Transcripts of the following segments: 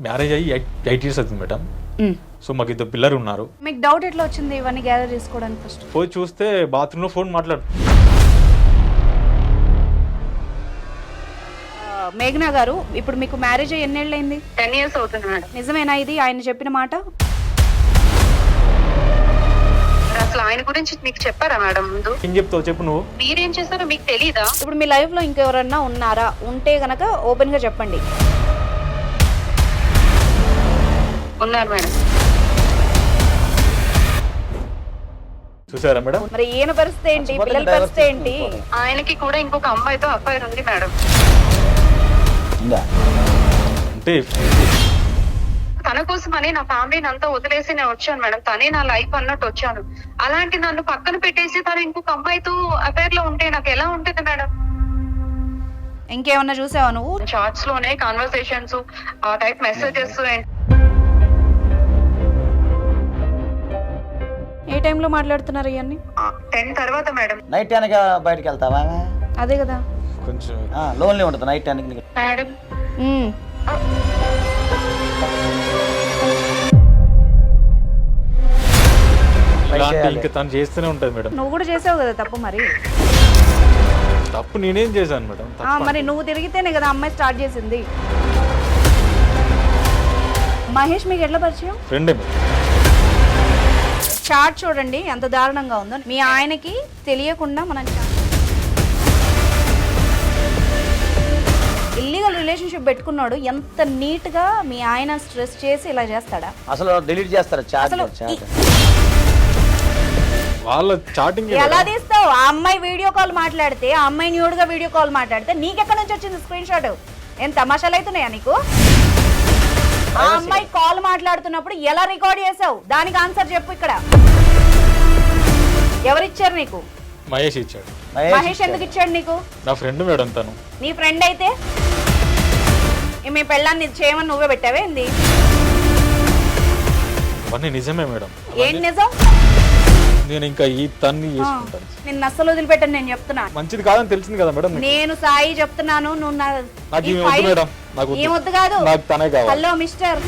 Marriage అయ్యి 8 years అవుతుంది madam. So మాకు ఇద్దరు పిల్లలు ఉన్నారు. మీకు డౌట్ ఎట్లా వచ్చింది ఇవన్నీ గ్యాదర్ చేసుకోవడానికి? ఫస్ట్ పోయి చూస్తే బాత్రూంలో ఫోన్ మాట్లాడు. మేఘనా గారు, ఇప్పుడు మీకు మ్యారేజ్ అయ్యి ఎన్నేళ్ళైంది? 10 years అవుతుంది మేడం. నిజమేనా ఇది ఆయన చెప్పిన మాట? అసలు ఆయన గురించి మీకు చెప్పారా మేడం ముందు? ఏం చెప్తావు చెప్పు నువ్వు. మీరేం చేస్తారో మీకు తెలీదా? ఇప్పుడు మీ లైఫ్ లో ఇంకెవరన్నా ఉన్నారా? ఉంటే గనక ఓపెన్ గా చెప్పండి. ఉన్నారు మేడం. చూసారా మేడం? మరి ఈయన పరిస్థితి ఏంటి? పిల్లల పరిస్థితి ఏంటి? ఆయనకి కూడా ఇంకొక అమ్మాయితో అఫైర్ ఉంది మేడం. అంటే తన కోసమని నా ఫ్యామిలీని అంతా వదిలేసి నేను వచ్చాను మేడం. తనే నా లైఫ్ అన్నట్టు వచ్చాను. అలాంటి నన్ను పక్కన పెట్టేసి తను ఇంకొక అమ్మాయితో అఫైర్ లో ఉంటే నాకు ఎలా ఉంటుంది మేడం? ఇంకేమన్నా చూసావా నువ్వు? చాట్స్ లోనే కాన్వర్సేషన్స్, ఆ టైప్ మెసేజెస్. ఏ టైంలో మాట్లాడుతున్నారు ఇవన్నీ? 10 తర్వాత మేడం. నైట్ టైంకి బయటకు వెళ్తావా? అదే కదా కొంచెం లోన్లీ ఉంటుంది నైట్ టైంకి. మేడం ఇలాంటి ఇంకా తను చేస్తూనే ఉంటుంది మేడం. నువ్వు కూడా చేసావు కదా తప్పు. మరి తప్పు నేనేం చేశాను మేడం? మరి నువ్వు తిరిగితేనే కదా అమ్మాయి స్టార్ట్ చేసింది. మహేష్ మీకు ఎట్లా పరిచయం? ఫ్రెండే మేడం. చాట్ చూడండి ఎంత దారుణంగా ఉందో. మీ ఆయనకి తెలియకుండా మనం ఇల్లీగల్ రిలేషన్షిప్ పెట్టుకున్నాడు. ఎంత నీట్ గా మీ ఆయన స్ట్రెస్ చేసి ఇలా చేస్తాడా? అసలు డిలీట్ చేస్తారు అసలు వాళ్ళ చాటింగ్ ఎలా తీస్తావు? ఆ అమ్మాయి వీడియో కాల్ మాట్లాడితే, ఆ అమ్మాయి న్యూడ్గా వీడియో కాల్ మాట్లాడితే నీకెక్కడి నుంచి వచ్చింది స్క్రీన్ షాట్? ఏం తమాషాలు అవుతున్నాయా నీకు? ఆ అమ్మాయి కాల్ మాట్లాడుతున్నప్పుడు ఎలా రికార్డ్ చేసావు? దానికి ఆన్సర్ చెప్పు. ఇక్కడ ఎవరిచ్చారు నీకు? మహేష్ ఇచ్చాడు. మహేష్ ఎందుకు ఇచ్చాడు నీకు? నా ఫ్రెండ్ మేడం తను. నీ ఫ్రెండ్ అయితే మీ పెళ్ళాన్ని చేయమని నువ్వే పెట్టావే ఏంది? అవన్నీ నిజమే మేడం. ఏంటి నిజం? నేను ఇంకా ఈ తన్ని చేసుకుంటాను. నిన్ను అస్సలు వదిలిపెట్టను నేను చెప్తున్నా. మంచిది కాదని తెలిసింది కదా మేడం. నేను సాయి చెప్తున్నాను. నువ్వు నాకు ఈమె వద్దు మేడం. నాకు వద్దు. ఏమొద్దు కాదు, నాకు తనే కావాలి. Hello mister.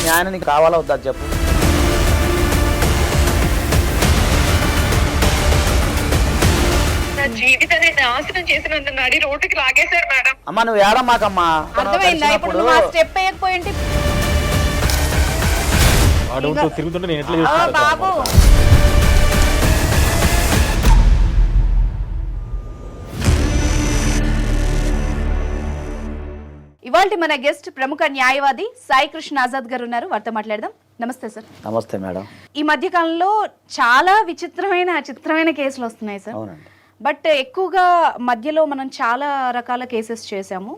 మీ ఆయన నీకు కావాలా వద్దా చెప్పు. నా జీవితాన్ని నాశనం చేసినంత నడి రోడ్డుకి లాగేశారు మేడం. అమ్మా నువ్వు ఏడమ్మాకమ్మా. అర్థమైందా? ఇప్పుడు నువ్వు ఆ స్టెప్ వేయకపోయింటే వాడు తిరుగుతుంటే నేను ఎట్లా బాబు. చేస్తాను? ఇవాళ మన గెస్ట్ ప్రముఖ న్యాయవాది సాయి కృష్ణ ఆజాద్ గారు ఉన్నారు. వారితో మాట్లాడదాం. నమస్తే సార్. నమస్తే మేడం. ఈ మధ్య కాలంలో చాలా చిత్రమైన కేసులు వస్తున్నాయి సార్. అవునండి. బట్ ఎక్కువగా మధ్యలో మనం చాలా రకాల కేసెస్ చేసాము.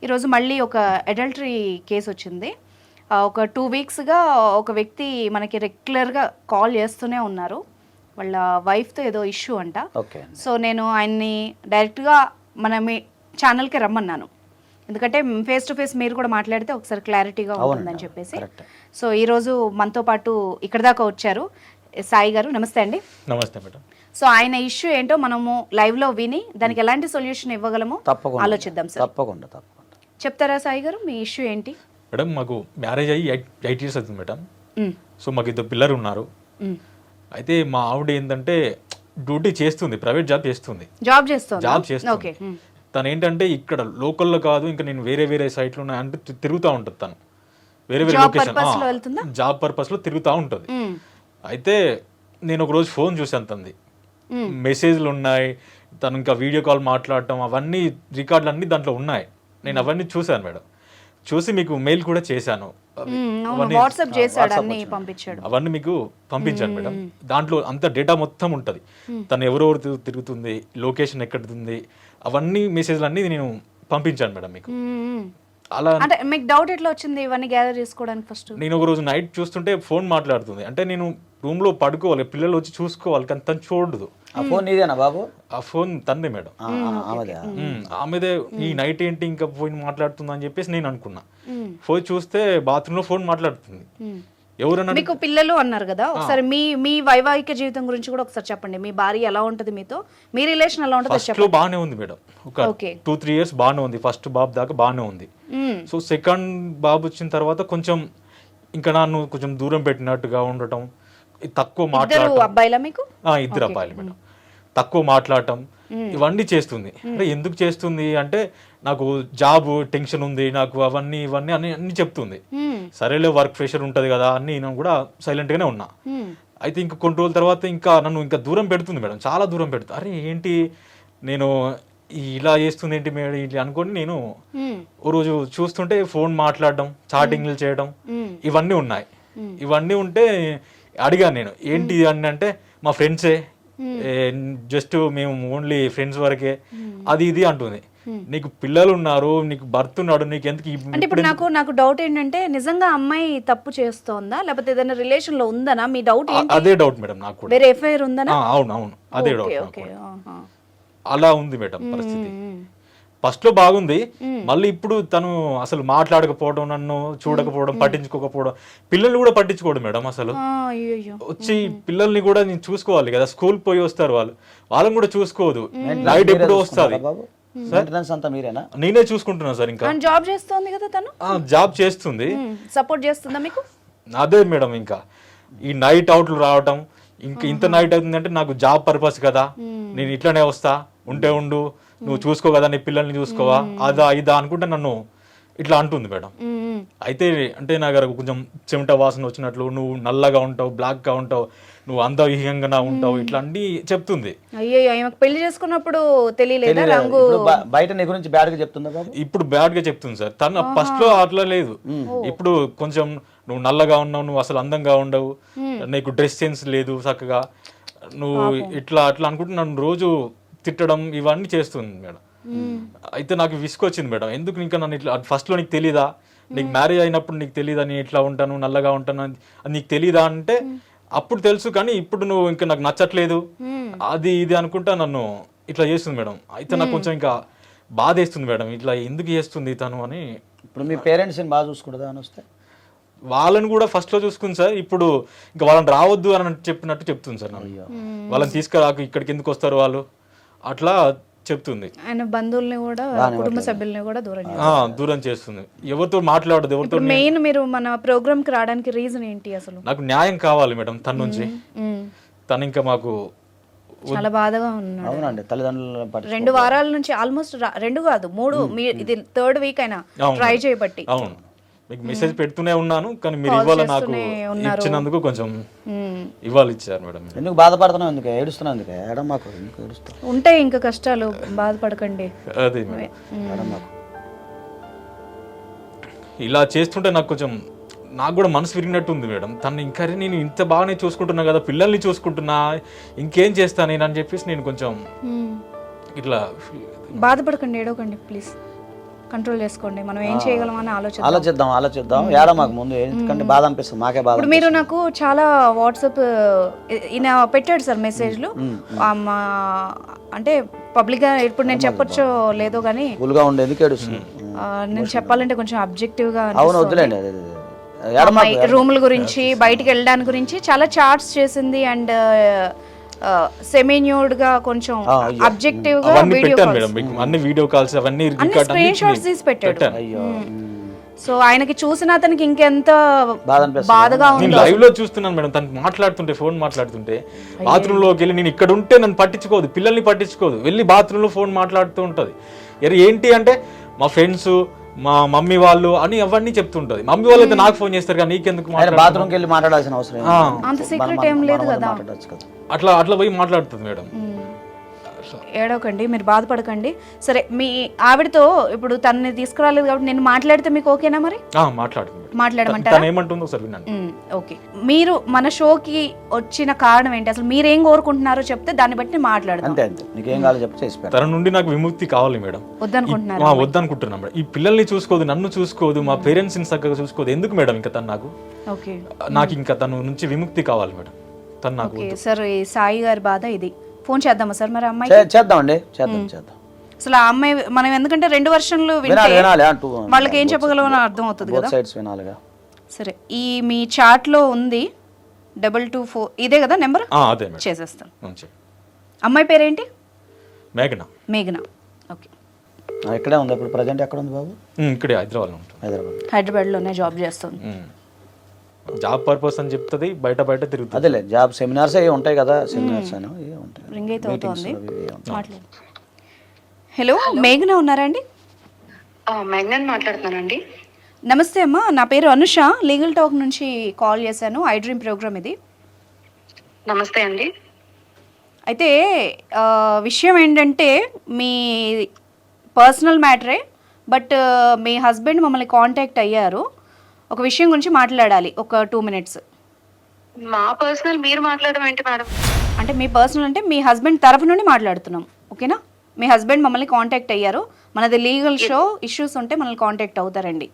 ఈరోజు మళ్ళీ ఒక అడల్టరీ కేసు వచ్చింది. ఒక 2 weeksగా ఒక వ్యక్తి మనకి రెగ్యులర్గా కాల్ చేస్తూనే ఉన్నారు. వాళ్ళ వైఫ్తో ఏదో ఇష్యూ అంట. ఓకే. సో నేను ఆయన్ని డైరెక్ట్గా మన మీ ఛానల్కి రమ్మన్నాను. ఎందుకంటే ఫేస్ టు ఫేస్ మీరు కూడా మాట్లాడితే ఒకసారి క్లారిటీగా ఉంటుందని చెప్పేసి. సో ఈరోజు మనతో పాటు ఇక్కడ దాకా వచ్చారు సాయి గారు. నమస్తే అండి. నమస్తే మేడం. సో ఆయన ఇష్యూ ఏంటో మనము లైవ్లో విని దానికి ఎలాంటి సొల్యూషన్ ఇవ్వగలమో ఆలోచిద్దాం సార్. తప్పకుండా. చెప్తారా సాయి గారు మీ ఇష్యూ ఏంటి? మేడం మాకు మ్యారేజ్ అయ్యి 8 years అవుతుంది మేడం. సో మాకు ఇద్దరు పిల్లలు ఉన్నారు. అయితే మా ఆవిడ ఏంటంటే డ్యూటీ చేస్తుంది, ప్రైవేట్ జాబ్ చేస్తుంది. జాబ్ చేస్తుంది. ఓకే. తను ఏంటంటే ఇక్కడ లోకల్లో కాదు, ఇంకా నేను వేరే సైట్లో అంటే తిరుగుతూ ఉంటుంది. తను వేరే లొకేషన్ జాబ్ పర్పస్లో తిరుగుతూ ఉంటుంది. అయితే నేను ఒకరోజు ఫోన్ చూసాను తనది. మెసేజ్లు ఉన్నాయి, తను ఇంకా వీడియో కాల్ మాట్లాడటం అవన్నీ రికార్డులు అన్నీ దాంట్లో ఉన్నాయి. నేను అవన్నీ చూశాను మేడం. చూసి మీకు మెయిల్ కూడా చేశాను. అవన్నీ మీకు పంపించాను మేడం. దాంట్లో అంత డేటా మొత్తం ఉంటుంది. తను ఎవరెవరు తిరుగుతుంది, లొకేషన్ ఎక్కడుంది, అవన్నీ మెసేజ్లు అన్నీ నేను పంపించాను మేడం మీకు. అలా అంటే మీకు డౌట్ ఎట్లా వచ్చింది ఇవన్నీ గ్యాదర్ చేసుకోవడానికి? ఫస్ట్ నేను ఒక రోజు నైట్ చూస్తుంటే ఫోన్ మాట్లాడుతుంది. అంటే నేను రూమ్ లో పడుకోవాలి, పిల్లలు వచ్చి చూసుకోవాలి, కానీ తను చూడదు. ఆ ఫోన్ నీదేనా బాబు? ఆ ఫోన్ తందే మేడం. ఆమెదే. ఈ నైట్ ఏంటి ఇంకా ఫోన్ మాట్లాడుతుంది అని చెప్పేసి నేను అనుకున్నా. పోయి చూస్తే బాత్రూమ్ లో ఫోన్ మాట్లాడుతుంది. ఎవరన్నా మీకు పిల్లలు అన్నారు కదా, ఒకసారి మీ వైవాహిక జీవితం గురించి కూడా ఒకసారి చెప్పండి. మీ భార్య ఎలా ఉంటది మీతో, మీ రిలేషన్ ఎలా ఉంటది ఫస్ట్ లో బాగానే ఉంది మేడం, ఒక 2-3 years బాగానే ఉంది, ఫస్ట్ బాబు దాకా బాగానే ఉంది. సో సెకండ్ బాబు వచ్చిన తర్వాత కొంచెం ఇంకా నన్ను కొంచెం దూరం పెట్టినట్టుగా ఉండటం, తక్కువ మాట్లాడటం. అబ్బాయిలా మీకు? ఇద్దరు అబ్బాయిలు మేడం. తక్కువ మాట్లాడటం ఇవన్నీ చేస్తుంది. అంటే ఎందుకు చేస్తుంది అంటే నాకు జాబ్ టెన్షన్ ఉంది, నాకు అవన్నీ ఇవన్నీ అన్ని చెప్తుంది. సరేలే వర్క్ ప్రెషర్ ఉంటది కదా అని నేను కూడా సైలెంట్ గానే ఉన్నా. అయితే ఇంకా కొన్ని రోజుల తర్వాత ఇంకా నన్ను ఇంకా దూరం పెడుతుంది మేడం, చాలా దూరం పెడుతుంది. అరే ఏంటి నేను ఇలా చేస్తుంది ఏంటి మేడం ఇట్లా అనుకోని నేను ఓ రోజు చూస్తుంటే ఫోన్ మాట్లాడడం, చాటింగ్లు చేయడం ఇవన్నీ ఉన్నాయి. ఇవన్నీ ఉంటే అడిగాను నేను ఏంటి అని అంటే మా ఫ్రెండ్సే, జస్ట్ మేము ఓన్లీ ఫ్రెండ్స్ వరకే అది ఇది అంటుంది. నీకు పిల్లలు ఉన్నారు, నీకు భర్త ఉన్నాడు, నీకు ఎందుకు అంటే ఇప్పుడు నాకు డౌట్ ఏంటంటే నిజంగా అమ్మాయి తప్పు చేస్తోందా లేకపోతే ఏదైనా రిలేషన్ లో ఉందనా? మీ డౌట్ ఏంటి? అదే డౌట్ మేడం నాకు కూడా. వేరే ఎఫ్ఐఆర్ ఉందనా? అవును అవును అదే డౌట్. ఓకే, అలా ఉంది మేడం పరిస్థితి. ఫస్ట్ లో బాగుంది, మళ్ళీ ఇప్పుడు తను అసలు మాట్లాడకపోవడం, నన్ను చూడకపోవడం, పట్టించుకోకపోవడం, పిల్లల్ని కూడా పట్టించుకోవడం మేడం. అసలు వచ్చి పిల్లల్ని కూడా నేను చూసుకోవాలి కదా, స్కూల్ పోయి వస్తారు వాళ్ళని కూడా చూసుకోదు. నైట్ ఎప్పుడు వస్తుంది, నేనే చూసుకుంటున్నా సార్. ఇంకా జాబ్ చేస్తుంది కదా తను, జాబ్ చేస్తుంది, సపోర్ట్ చేస్తుందా మీకు? అదే మేడం, ఇంకా ఈ నైట్ అవుట్లు రావటం, ఇంకా ఇంత నైట్ అవుతుందంటే నాకు జాబ్ పర్పస్ కదా, నేను ఇట్లానే వస్తా, ఉంటే ఉండు, నువ్వు చూసుకో కదా, నీ పిల్లల్ని చూసుకోవా, అదా ఇదా అనుకుంటే నన్ను ఇట్లా అంటుంది మేడం. అయితే అంటే నా గారు కొంచెం చెమట వాసన వచ్చినట్లు, నువ్వు నల్లగా ఉంటావు, బ్లాక్ గా ఉంటావు, నువ్వు అందవిహంగా ఉంటావు, ఇట్లా అన్ని చెప్తుంది. అయ్యో పెళ్లి చేసుకున్నప్పుడు తెలియలేదా రంగు? బయట నీ గురించి బ్యాడ్ గా చెప్తుందా బాబు? ఇప్పుడు బ్యాడ్ గా చెప్తుంది సార్. తను ఫస్ట్ లో అట్లా లేదు, ఇప్పుడు కొంచెం నువ్వు నల్లగా ఉన్నావు, నువ్వు అసలు అందంగా ఉండవు, నీకు డ్రెస్ సెన్స్ లేదు చక్కగా, నువ్వు ఇట్లా అట్లా అనుకుంటే నన్ను రోజు తిట్టడం ఇవన్నీ చేస్తుంది మేడం. అయితే నాకు విసుకొచ్చింది మేడం, ఎందుకు ఇంకా నన్ను ఇట్లా ఫస్ట్ లో నీకు తెలీదా, నీకు మ్యారేజ్ అయినప్పుడు నీకు తెలీదా నేను ఇట్లా ఉంటాను, నల్లగా ఉంటాను అది నీకు తెలీదా అంటే అప్పుడు తెలుసు, కానీ ఇప్పుడు నువ్వు ఇంకా నాకు నచ్చట్లేదు అది ఇది అనుకుంటా నన్ను ఇట్లా చేస్తుంది మేడం. అయితే నాకు కొంచెం ఇంకా బాధ వేస్తుంది మేడం, ఇట్లా ఎందుకు చేస్తుంది తను అని. ఇప్పుడు మీ పేరెంట్స్ బాగా చూసుకుంటుందా అని వస్తే? వాళ్ళని కూడా ఫస్ట్ లో చూసుకుంది సార్, ఇప్పుడు ఇంకా వాళ్ళని రావద్దు అని చెప్పినట్టు చెప్తుంది సార్. వాళ్ళని తీసుకురాకు, ఇక్కడికి ఎందుకు వస్తారు వాళ్ళు, అట్లా చెప్తుంది. ఆయన బంధువుల్ని కూడా, కుటుంబ సభ్యుల్ని కూడా దూరం చేస్తుంది, ఎవరితో మాట్లాడదు, ఎవరితో. మెయిన్ మీరు మన ప్రోగ్రామ్ కి రావడానికి రీజన్ ఏంటి అసలు? నాకు న్యాయం కావాలి మేడం తన నుంచి. తను ఇంకా మాకు చాలా బాధగా ఉన్నాడు. అవునండి, తల్లిదండ్రుల 2 వారాల నుంచి ఆల్మోస్ట్ 2 కాదు 3, ఇది 3rd వీక్ అయినా ట్రై చేయబట్టి. అవును, మీకు మెసేజ్ పెడుతూనే ఉన్నాను, కానీ మీరు ఇవాళ నాకు ఇచ్చినందుకు కొంచెం ఇవాళ ఇచ్చారు మేడం. ఎందుకు బాధపడుతున్నావు, ఎందుకు ఏడుస్తున్నావు, ఎందుకు ఏడమ్మాకు, ఎందుకు ఏడుస్తావు? ఉంటాయి ఇంకా కష్టాలు, బాధపడకండి. అదే మేడం, ఇలా చేస్తుంటే నాకు కొంచెం నాకు కూడా మనసు విరిగినట్టు ఉంది మేడం. తను ఇంకా నేను ఇంత బాగానే చూసుకుంటున్నా కదా, పిల్లల్ని చూసుకుంటున్నా, ఇంకేం చేస్తా నేను అని చెప్పేసి నేను కొంచెం ఇట్లా. బాధపడకండి, ఏడవకండి ప్లీజ్, కంట్రోల్ చేసుకోండి. మనం ఏం చేయగలమని ఆలోచిద్దాం. ఏడా మాకు ముందు ఎందుకంటే బాధ అనిపిస్తుంది, మాకే బాధ. ఇప్పుడు మీరు నాకు చాలా వాట్సాప్ ఈయన పెట్టాడు సార్ మెసేజ్లు, అంటే పబ్లిక్ గా ఇప్పుడు నేను చెప్పొచ్చో లేదో కానీ ఎందుకు ఏడుస్తుంది? నేను చెప్పాలంటే కొంచెం అబ్జెక్టివ్ గా, వద్దులేండి, రూముల గురించి, బయటికి వెళ్ళడానికి గురించి చాలా చార్ట్స్ చేసింది, అండ్ సెమీ న్యూడ్ గా కొంచెం అబ్జెక్టివ్ గా వీడియో కాల్స్ అవన్నీ స్క్రీన్ షాట్స్ తీసి పెట్టాడు. సో ఆయనకి చూసిన అతనికి ఇంకెంత బాధగా ఉంది. లైవ్ లో చూస్తున్నాను మేడం, తను మాట్లాడుతుంటే, ఫోన్ మాట్లాడుతుంటే బాత్రూమ్ లోకి వెళ్ళి, నేను ఇక్కడ ఉంటే నన్ను పట్టించుకోదు, పిల్లల్ని పట్టించుకోదు, వెళ్ళి బాత్రూమ్ లో ఫోన్ మాట్లాడుతూ ఉంటది. ఏంటి అంటే మా ఫ్రెండ్స్, మా మమ్మీ వాళ్ళు అని అవన్నీ చెప్తుంటది. మమ్మీ వాళ్ళు అయితే నాకు ఫోన్ చేస్తారు, కానీ నీకెందుకు బాత్రూమ్కి వెళ్ళి మాట్లాడాల్సిన అవసరం అంత సీక్రెట్ ఏం లేదు కదా, అట్లా పోయి మాట్లాడుతుంది మేడం. ఏడవకండి, మీరు బాధపడకండి. సరే, మీ ఆవిడతో ఇప్పుడు తనని తీసుకురాలేదు కాబట్టి నేను మాట్లాడితే మీకు ఓకేనా? మరి మాట్లాడమంటారా? ఏమంటుందో సార్ వినండి. ఓకే, మీరు మన షోకి వచ్చిన కారణం ఏంటి, అసలు మీరేం కోరుకుంటున్నారో చెప్తే దాన్ని బట్టి మాట్లాడదాం. తన నుండి నాకు విముక్తి కావాలి మేడం. వద్దనుకుంటున్నా మేడం. ఈ పిల్లల్ని చూసుకోదు, నన్ను చూసుకోదు, మా పేరెంట్స్ ని చక్కగా చూసుకోదు, ఎందుకు మేడం ఇంకా తను నాకు ఇంకా తన నుంచి విముక్తి కావాలి మేడం. తను నాకు సార్, ఈ సాయి గారి బాధ ఇది. ఫోన్ చేద్దామా సార్ మరి అమ్మాయి? చేద్దాం. అసలు ఆ అమ్మాయి మనం ఎందుకంటే 2 వర్షన్లు వాళ్ళకి ఏం చెప్పగలమని అర్థం అవుతుంది కదా. సరే, ఈ మీ చాట్లో ఉంది 224, ఇదే కదా నెంబర్? అదే మేడం. చేసేస్తాను. మంచి అమ్మాయి పేరేంటి? మేఘన. మేఘన. ఓకే. ఇక్కడే ఉంది ఇప్పుడు ప్రజెంట్. ఎక్కడ ఉంది బాబు? ఇక్కడే హైదరాబాద్లో ఉంటుంది. హైదరాబాద్లోనే జాబ్ చేస్తుంది. జాబ్ పర్పస్ అని చెప్తుంది, బయట బయట తిరుగుతుంది. అదేలే జాబ్ సెమినార్స్ అవి ఉంటాయి కదా, సెమినార్స్ అని ఉంటాయి. రింగ్ అయితే అవుతుంది. మాట్లాడు. హలో, మేఘన ఉన్నారా అండి? మేఘ్నాన్ మాట్లాడుతున్నానండి. నమస్తే అమ్మా, నా పేరు అనుష, లీగల్ టాక్ నుంచి కాల్ చేశాను. ఐ డ్రీమ్ ప్రోగ్రామ్ ఇది. నమస్తే అండి. అయితే విషయం ఏంటంటే మీ పర్సనల్ మ్యాటరే, బట్ మీ హస్బెండ్ మమ్మల్ని కాంటాక్ట్ అయ్యారు. ఒక విషయం గురించి మాట్లాడాలి, ఒక 2 minutes. మా పర్సనల్ మీరు మాట్లాడడం ఏంటి మేడం? అంటే మీ పర్సనల్ అంటే మీ హస్బెండ్ తరఫు నుండి మాట్లాడుతున్నాం, ఓకేనా? మీ హస్బెండ్ మమ్మల్ని కాంటాక్ట్ అయ్యారు. మనది లీగల్ షో, ఇష్యూస్ ఉంటే మనల్ని కాంటాక్ట్ అవుతారండి,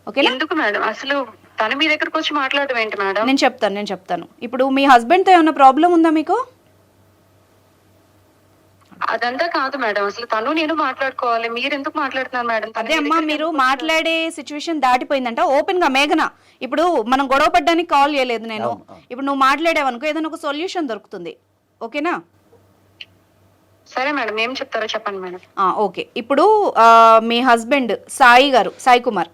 ఓకేనా? ఎందుకు మేడం అసలు తను మీ దగ్గరకు వచ్చి మాట్లాడడం ఏంటి మేడం? నేను చెప్తాను. ఇప్పుడు మీ హస్బెండ్తో ఏమైనా ప్రాబ్లం ఉందా మీకు? అదంతా కాదు మేడం, అసలు తను నేను మాట్లాడుకోవాలి, మీరు ఎందుకు మాట్లాడుతున్నారు మేడం? అదే అమ్మా, మీరు మాట్లాడే సిచ్యువేషన్ దాటిపోయిందంట. ఓపెన్ గా మేఘన, ఇప్పుడు మనం గొడవ పడ్డానికి కాల్ చేయలేదు నేను. ఇప్పుడు నువ్వు మాట్లాడేవనుకో ఏదైనా ఒక సొల్యూషన్ దొరుకుతుంది, ఓకేనా? సరే మేడం, ఏం చెప్తారో చెప్పండి మేడం. ఓకే. ఇప్పుడు మీ హస్బెండ్ సాయి కుమార్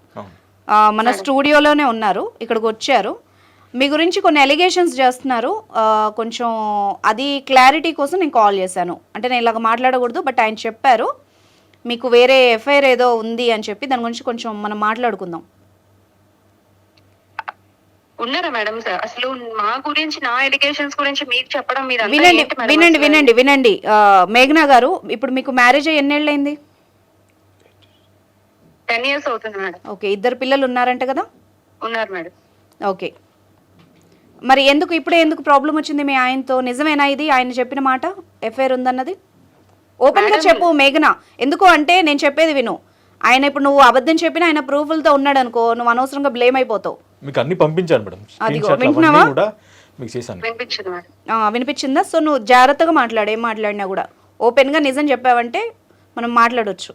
మన స్టూడియోలోనే ఉన్నారు, ఇక్కడికి వచ్చారు. మీ గురించి కొన్ని ఎలిగేషన్స్ చేస్తున్నారు. కొంచెం అది క్లారిటీ కోసం నేను కాల్ చేశాను. అంటే నేను ఇలాగ మాట్లాడకూడదు, బట్ ఆయన చెప్పారు మీకు వేరే ఎఫ్ఐఆర్ ఏదో ఉంది అని చెప్పి, దాని గురించి కొంచెం మనం మాట్లాడుకుందాం. ఉన్నారా మేడం? అసలు మా గురించి, నా ఎలిగేషన్స్ గురించి మీకు చెప్పడం మీరు వినండి మేఘనా గారు, ఇప్పుడు మీకు మ్యారేజ్ అయ్యి ఎన్నేళ్ళైంది? 10 years అవుతుంది మేడం. ఓకే. 2 పిల్లలు ఉన్నారంట కదా? ఉన్నారు మేడం. ఓకే. మరి ఎందుకు ప్రాబ్లం వచ్చింది మీ ఆయనతో? నిజమేనా ఇది ఆయన చెప్పిన మాట, ఎఫ్ఐఆర్ ఉందన్నది? ఓపెన్ గా చెప్పు మేఘనా. ఎందుకు అంటే నేను చెప్పేది విను. ఆయన ఇప్పుడు నువ్వు అబద్ధం చెప్పిన ఆయన ప్రూఫ్లతో ఉన్నాడు అనుకో, నువ్వు అనవసరంగా బ్లేమ్ అయిపోతావు. మీకు అన్ని పంపించాను మేడం. అదిగో వింటున్నావా? వినిపించింది మేడం. వినిపించిందా? సో నువ్వు జాగ్రత్తగా మాట్లాడు, ఏం మాట్లాడినా కూడా ఓపెన్ గా నిజం చెప్పావంటే మనం మాట్లాడొచ్చు.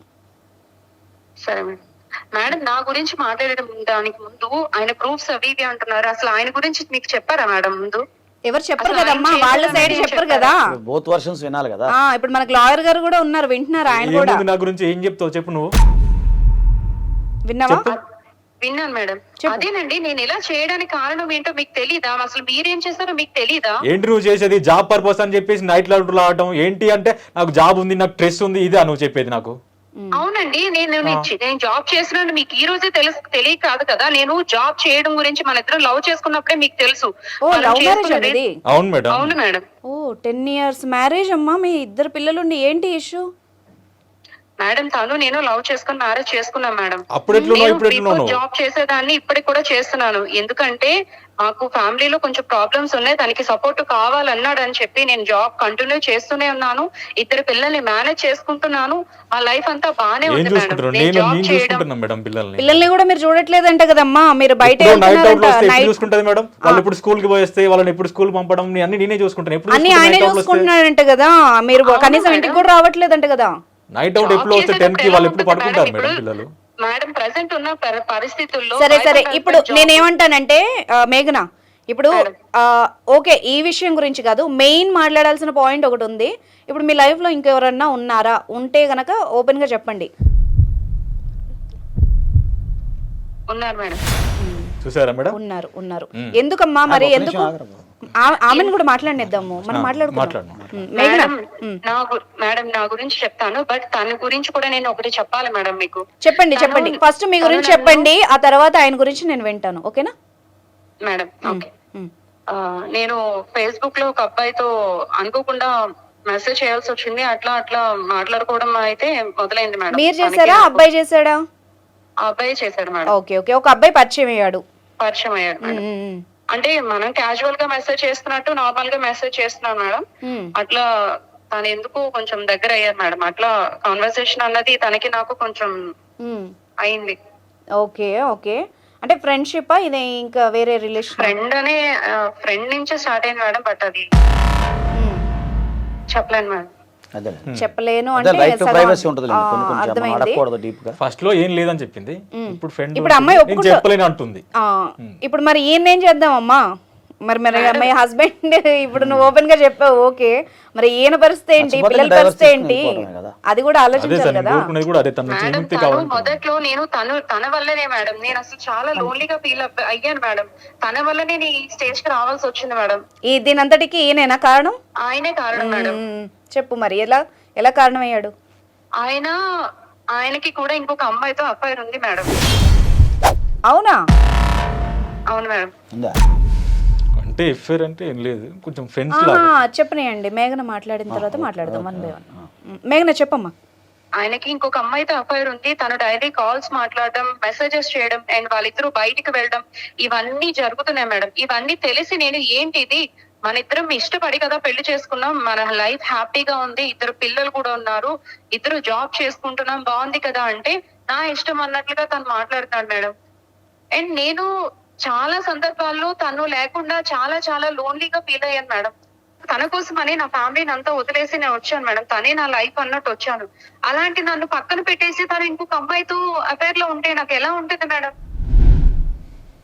సరే మేడం. మేడం, నా గురించి మాట్లాడడం దానికి ముందు ఆయన ప్రూఫ్స్ అవి ఇవి అంటున్నారు, అసలు ఆయన గురించి మీకు చెప్పారా మేడం ముందు? ఎవరు చెప్పరు కదమ్మా, వాళ్ళ సైడ్ చెప్పరు కదా. బోత్ వర్షన్స్ వినాలి కదా. ఇప్పుడు మనకు లాయర్ గారు కూడా ఉన్నారు, వింటున్నారు. ఆయన కూడా నా గురించి ఏం చెప్తావు చెప్పు. నువ్వు విన్నావా? విన్నాను మేడం. అదేనండి, నేను ఇలా చేయడానికి కారణం ఏంటో మీకు తెలీదా? అసలు మీరేం చేస్తారో మీకు తెలీదా? ఏంటి నువ్వు చేసేది? జాబ్ పర్పస్ అని చెప్పేసి నైట్ లైట్ ఆడటం ఏంటి? అంటే నాకు జాబ్ ఉంది, నాకు స్ట్రెస్ ఉంది, ఇదే నువ్వు చెప్పేది నాకు? అవునండి, నేను జాబ్ చేస్తున్నాను మీకు ఈ రోజే తెలియ కాదు కదా. నేను జాబ్ చేయడం గురించి మన ఇద్దరు లవ్ చేసుకున్నప్పుడే మీకు తెలుసు. అవును మేడం. అవును మేడం. 10 years మ్యారేజ్ అమ్మా, మీ 2 పిల్లలుండి ఏంటి ఇష్యూ? మేడం, తను నేను లవ్ చేసుకుని మ్యారేజ్ చేసుకున్నాను మేడం. జాబ్ చేసేదాన్ని ఇప్పటికి కూడా చేస్తున్నాను. ఎందుకంటే మాకు ఫ్యామిలీలో కొంచెం ప్రాబ్లమ్స్ ఉన్నాయి, తనకి సపోర్ట్ కావాలన్నాడు అని చెప్పి నేను జాబ్ కంటిన్యూ చేస్తూనే ఉన్నాను. 2 పిల్లల్ని మేనేజ్ చేసుకుంటున్నాను. ఆ లైఫ్ అంతా బానే ఉంది మేడం. పిల్లల్ని కూడా మీరు చూడట్లేదంట కదమ్మా, మీరు బయట చూసుకుంటది మేడం. వాళ్ళు ఇప్పుడు స్కూల్ కి పోయేస్తే వాళ్ళని ఎప్పుడు స్కూల్ పంపడం అన్ని నేనే చూసుకుంటాను. అన్ని ఆయనే చూసుకుంటున్నాడంట కదా, మీరు కనీసం ఇంటికి కూడా రావట్లేదంట కదా. నైట్ అవుట్ ఎప్పుడు వస్తే 10 కి వాళ్ళు ఎప్పుడు పడుకుంటారు మేడం పిల్లలు? మేడం, ప్రెసెంట్ ఉన్న పరిస్థితుల్లో సరే ఇప్పుడు నేనేమంటానంటే మేఘన, ఇప్పుడు ఓకే ఈ విషయం గురించి కాదు, మెయిన్ మాట్లాడాల్సిన పాయింట్ ఒకటి ఉంది. ఇప్పుడు మీ లైఫ్ లో ఇంకెవరన్నా ఉన్నారా? ఉంటే గనక ఓపెన్ గా చెప్పండి. ఉన్నారు మేడం. చూసారా మేడం? ఉన్నారు. ఎందుకమ్మా మరి? ఎందుకు ఆమెను కూడా మాట్లాడిద్దాము, మనం మాట్లాడుకుందాం. మేడం, నా గురించి చెప్తాను, బట్ తన గురించి కూడా నేను ఒకటి చెప్పాలి మేడం మీకు. చెప్పండి. ఫస్ట్ మీ గురించి చెప్పండి, ఆ తర్వాత ఆయన గురించి నేను వింటాను, ఓకేనా మేడం? ఓకే. నేను ఫేస్బుక్ లో ఒక అబ్బాయితో అనుకోకుండా మెసేజ్ చేయాల్సి వచ్చింది. అట్లా మాట్లాడుకోవడం అయితే మొదలైంది మేడం. మీరు చేశారా, అబ్బాయి చేశాడా? ఆ అబ్బాయి చేశాడు మేడం. ఓకే. ఒక అబ్బాయి పరిచయం అయ్యాడు మేడం. అంటే మనం క్యాజువల్ గా మెసేజ్ చేస్తున్నట్టు నార్మల్ గా మెసేజ్ చేస్తున్నాను మేడం. అట్లా తను ఎందుకు కొంచెం దగ్గర అయ్యారు మేడం. అట్లా కాన్వర్సేషన్ అన్నది తనకి నాకు కొంచెం అయింది. ఓకే. అంటే ఫ్రెండ్షిప్ ఇది ఇంకా వేరే రిలేషన్? ఫ్రెండ్ నుంచే స్టార్ట్ అయింది మేడం, బట్ అది చెప్పలేను మేడం. అదే చెప్పలేను అదే అంటే రైట్ టు సగం, ప్రైవసీ ఉంటుంది కొన్ని కొంచెం మనం అర్థమైంది. అడగకూడదు డీప్ గా. ఫస్ట్ లో ఏం లేదని చెప్పింది, ఇప్పుడు ఫ్రెండ్ ఇప్పుడు అమ్మాయి నేను ఒప్పుకుంటా- చెప్పలేను అంటుంది. ఇప్పుడు మరి ఈయన ఏం చేద్దాం అమ్మా? మరి మీ హస్బెండ్ ఇప్పుడు నువ్వు ఓపెన్ గా చెప్పావు ఓకే, మరి ఈయన పరిస్థితి ఏంటి, చచ్చిపోతే పిల్లల divorce పరిస్థితి ఏంటి, తీసుకుని కదా. అది కూడా అదే ఆలోచించాలి సార్ నేను కదా. కోరుకునేది కూడా అదే, తన నుంచి మేడం విముక్తి తను కావాలంటున్నాను. మొదట్లో నేను తన వల్లనే మేడం, నేను అసలు చాలా లోన్లీగా ఫీల్ అయ్యాను మేడం. తన వల్లనే నేను ఈ స్టేజ్ కి రావాల్సి వచ్చింది మేడం. ఈ దీనంతటికి ఈయనేనా కారణం? ఆయనే కారణం మేడం. చెప్పు మరి ఎలా కారణమయ్యాడు? ఆయనకి కూడా ఇంకొక అమ్మాయితో అఫైర్ ఉంది మేడం. అవునా? అవును మేడం. ఉందా? అంటే ఎఫ్ఐఆర్ అంటే ఏం లేదు, కొంచెం ఫ్రెండ్స్ ఆహా, లాగా. చెప్పనియండి, మేఘన మాట్లాడిన తర్వాత మాట్లాడదాం. మేఘన చెప్పమ్మా. ఆయనకి ఇంకొక అమ్మాయితో అఫైర్ ఉంది. తను డైలీ కాల్స్ మాట్లాడడం, మెసేజెస్ చేయడం అండ్ వాళ్ళిద్దరూ బయటికి వెళ్ళడం ఇవన్నీ జరుగుతున్నాయి మేడం. ఇవన్నీ తెలిసి నేను ఏంటి ఇది, మన ఇద్దరం ఇష్టపడి కదా పెళ్లి చేసుకున్నాం, మన లైఫ్ హ్యాపీగా ఉంది, ఇద్దరు పిల్లలు కూడా ఉన్నారు, ఇద్దరు జాబ్ చేసుకుంటున్నాం, బాగుంది కదా అంటే నా ఇష్టం అన్నట్లుగా తను మాట్లాడుతున్నాడు మేడం. అండ్ నేను చాలా సందర్భాల్లో తను లేకుండా చాలా చాలా లోన్లీగా ఫీల్ అయ్యాను మేడం. తన కోసమని నా ఫ్యామిలీని అంతా వదిలేసి నేను వచ్చాను మేడం. తనే నా లైఫ్ అన్నట్టు వచ్చాను. అలాంటి నన్ను పక్కన పెట్టేసి తను ఇంకొక అమ్మాయితో అఫైర్ లో ఉంటే నాకు ఎలా ఉంటుంది మేడం?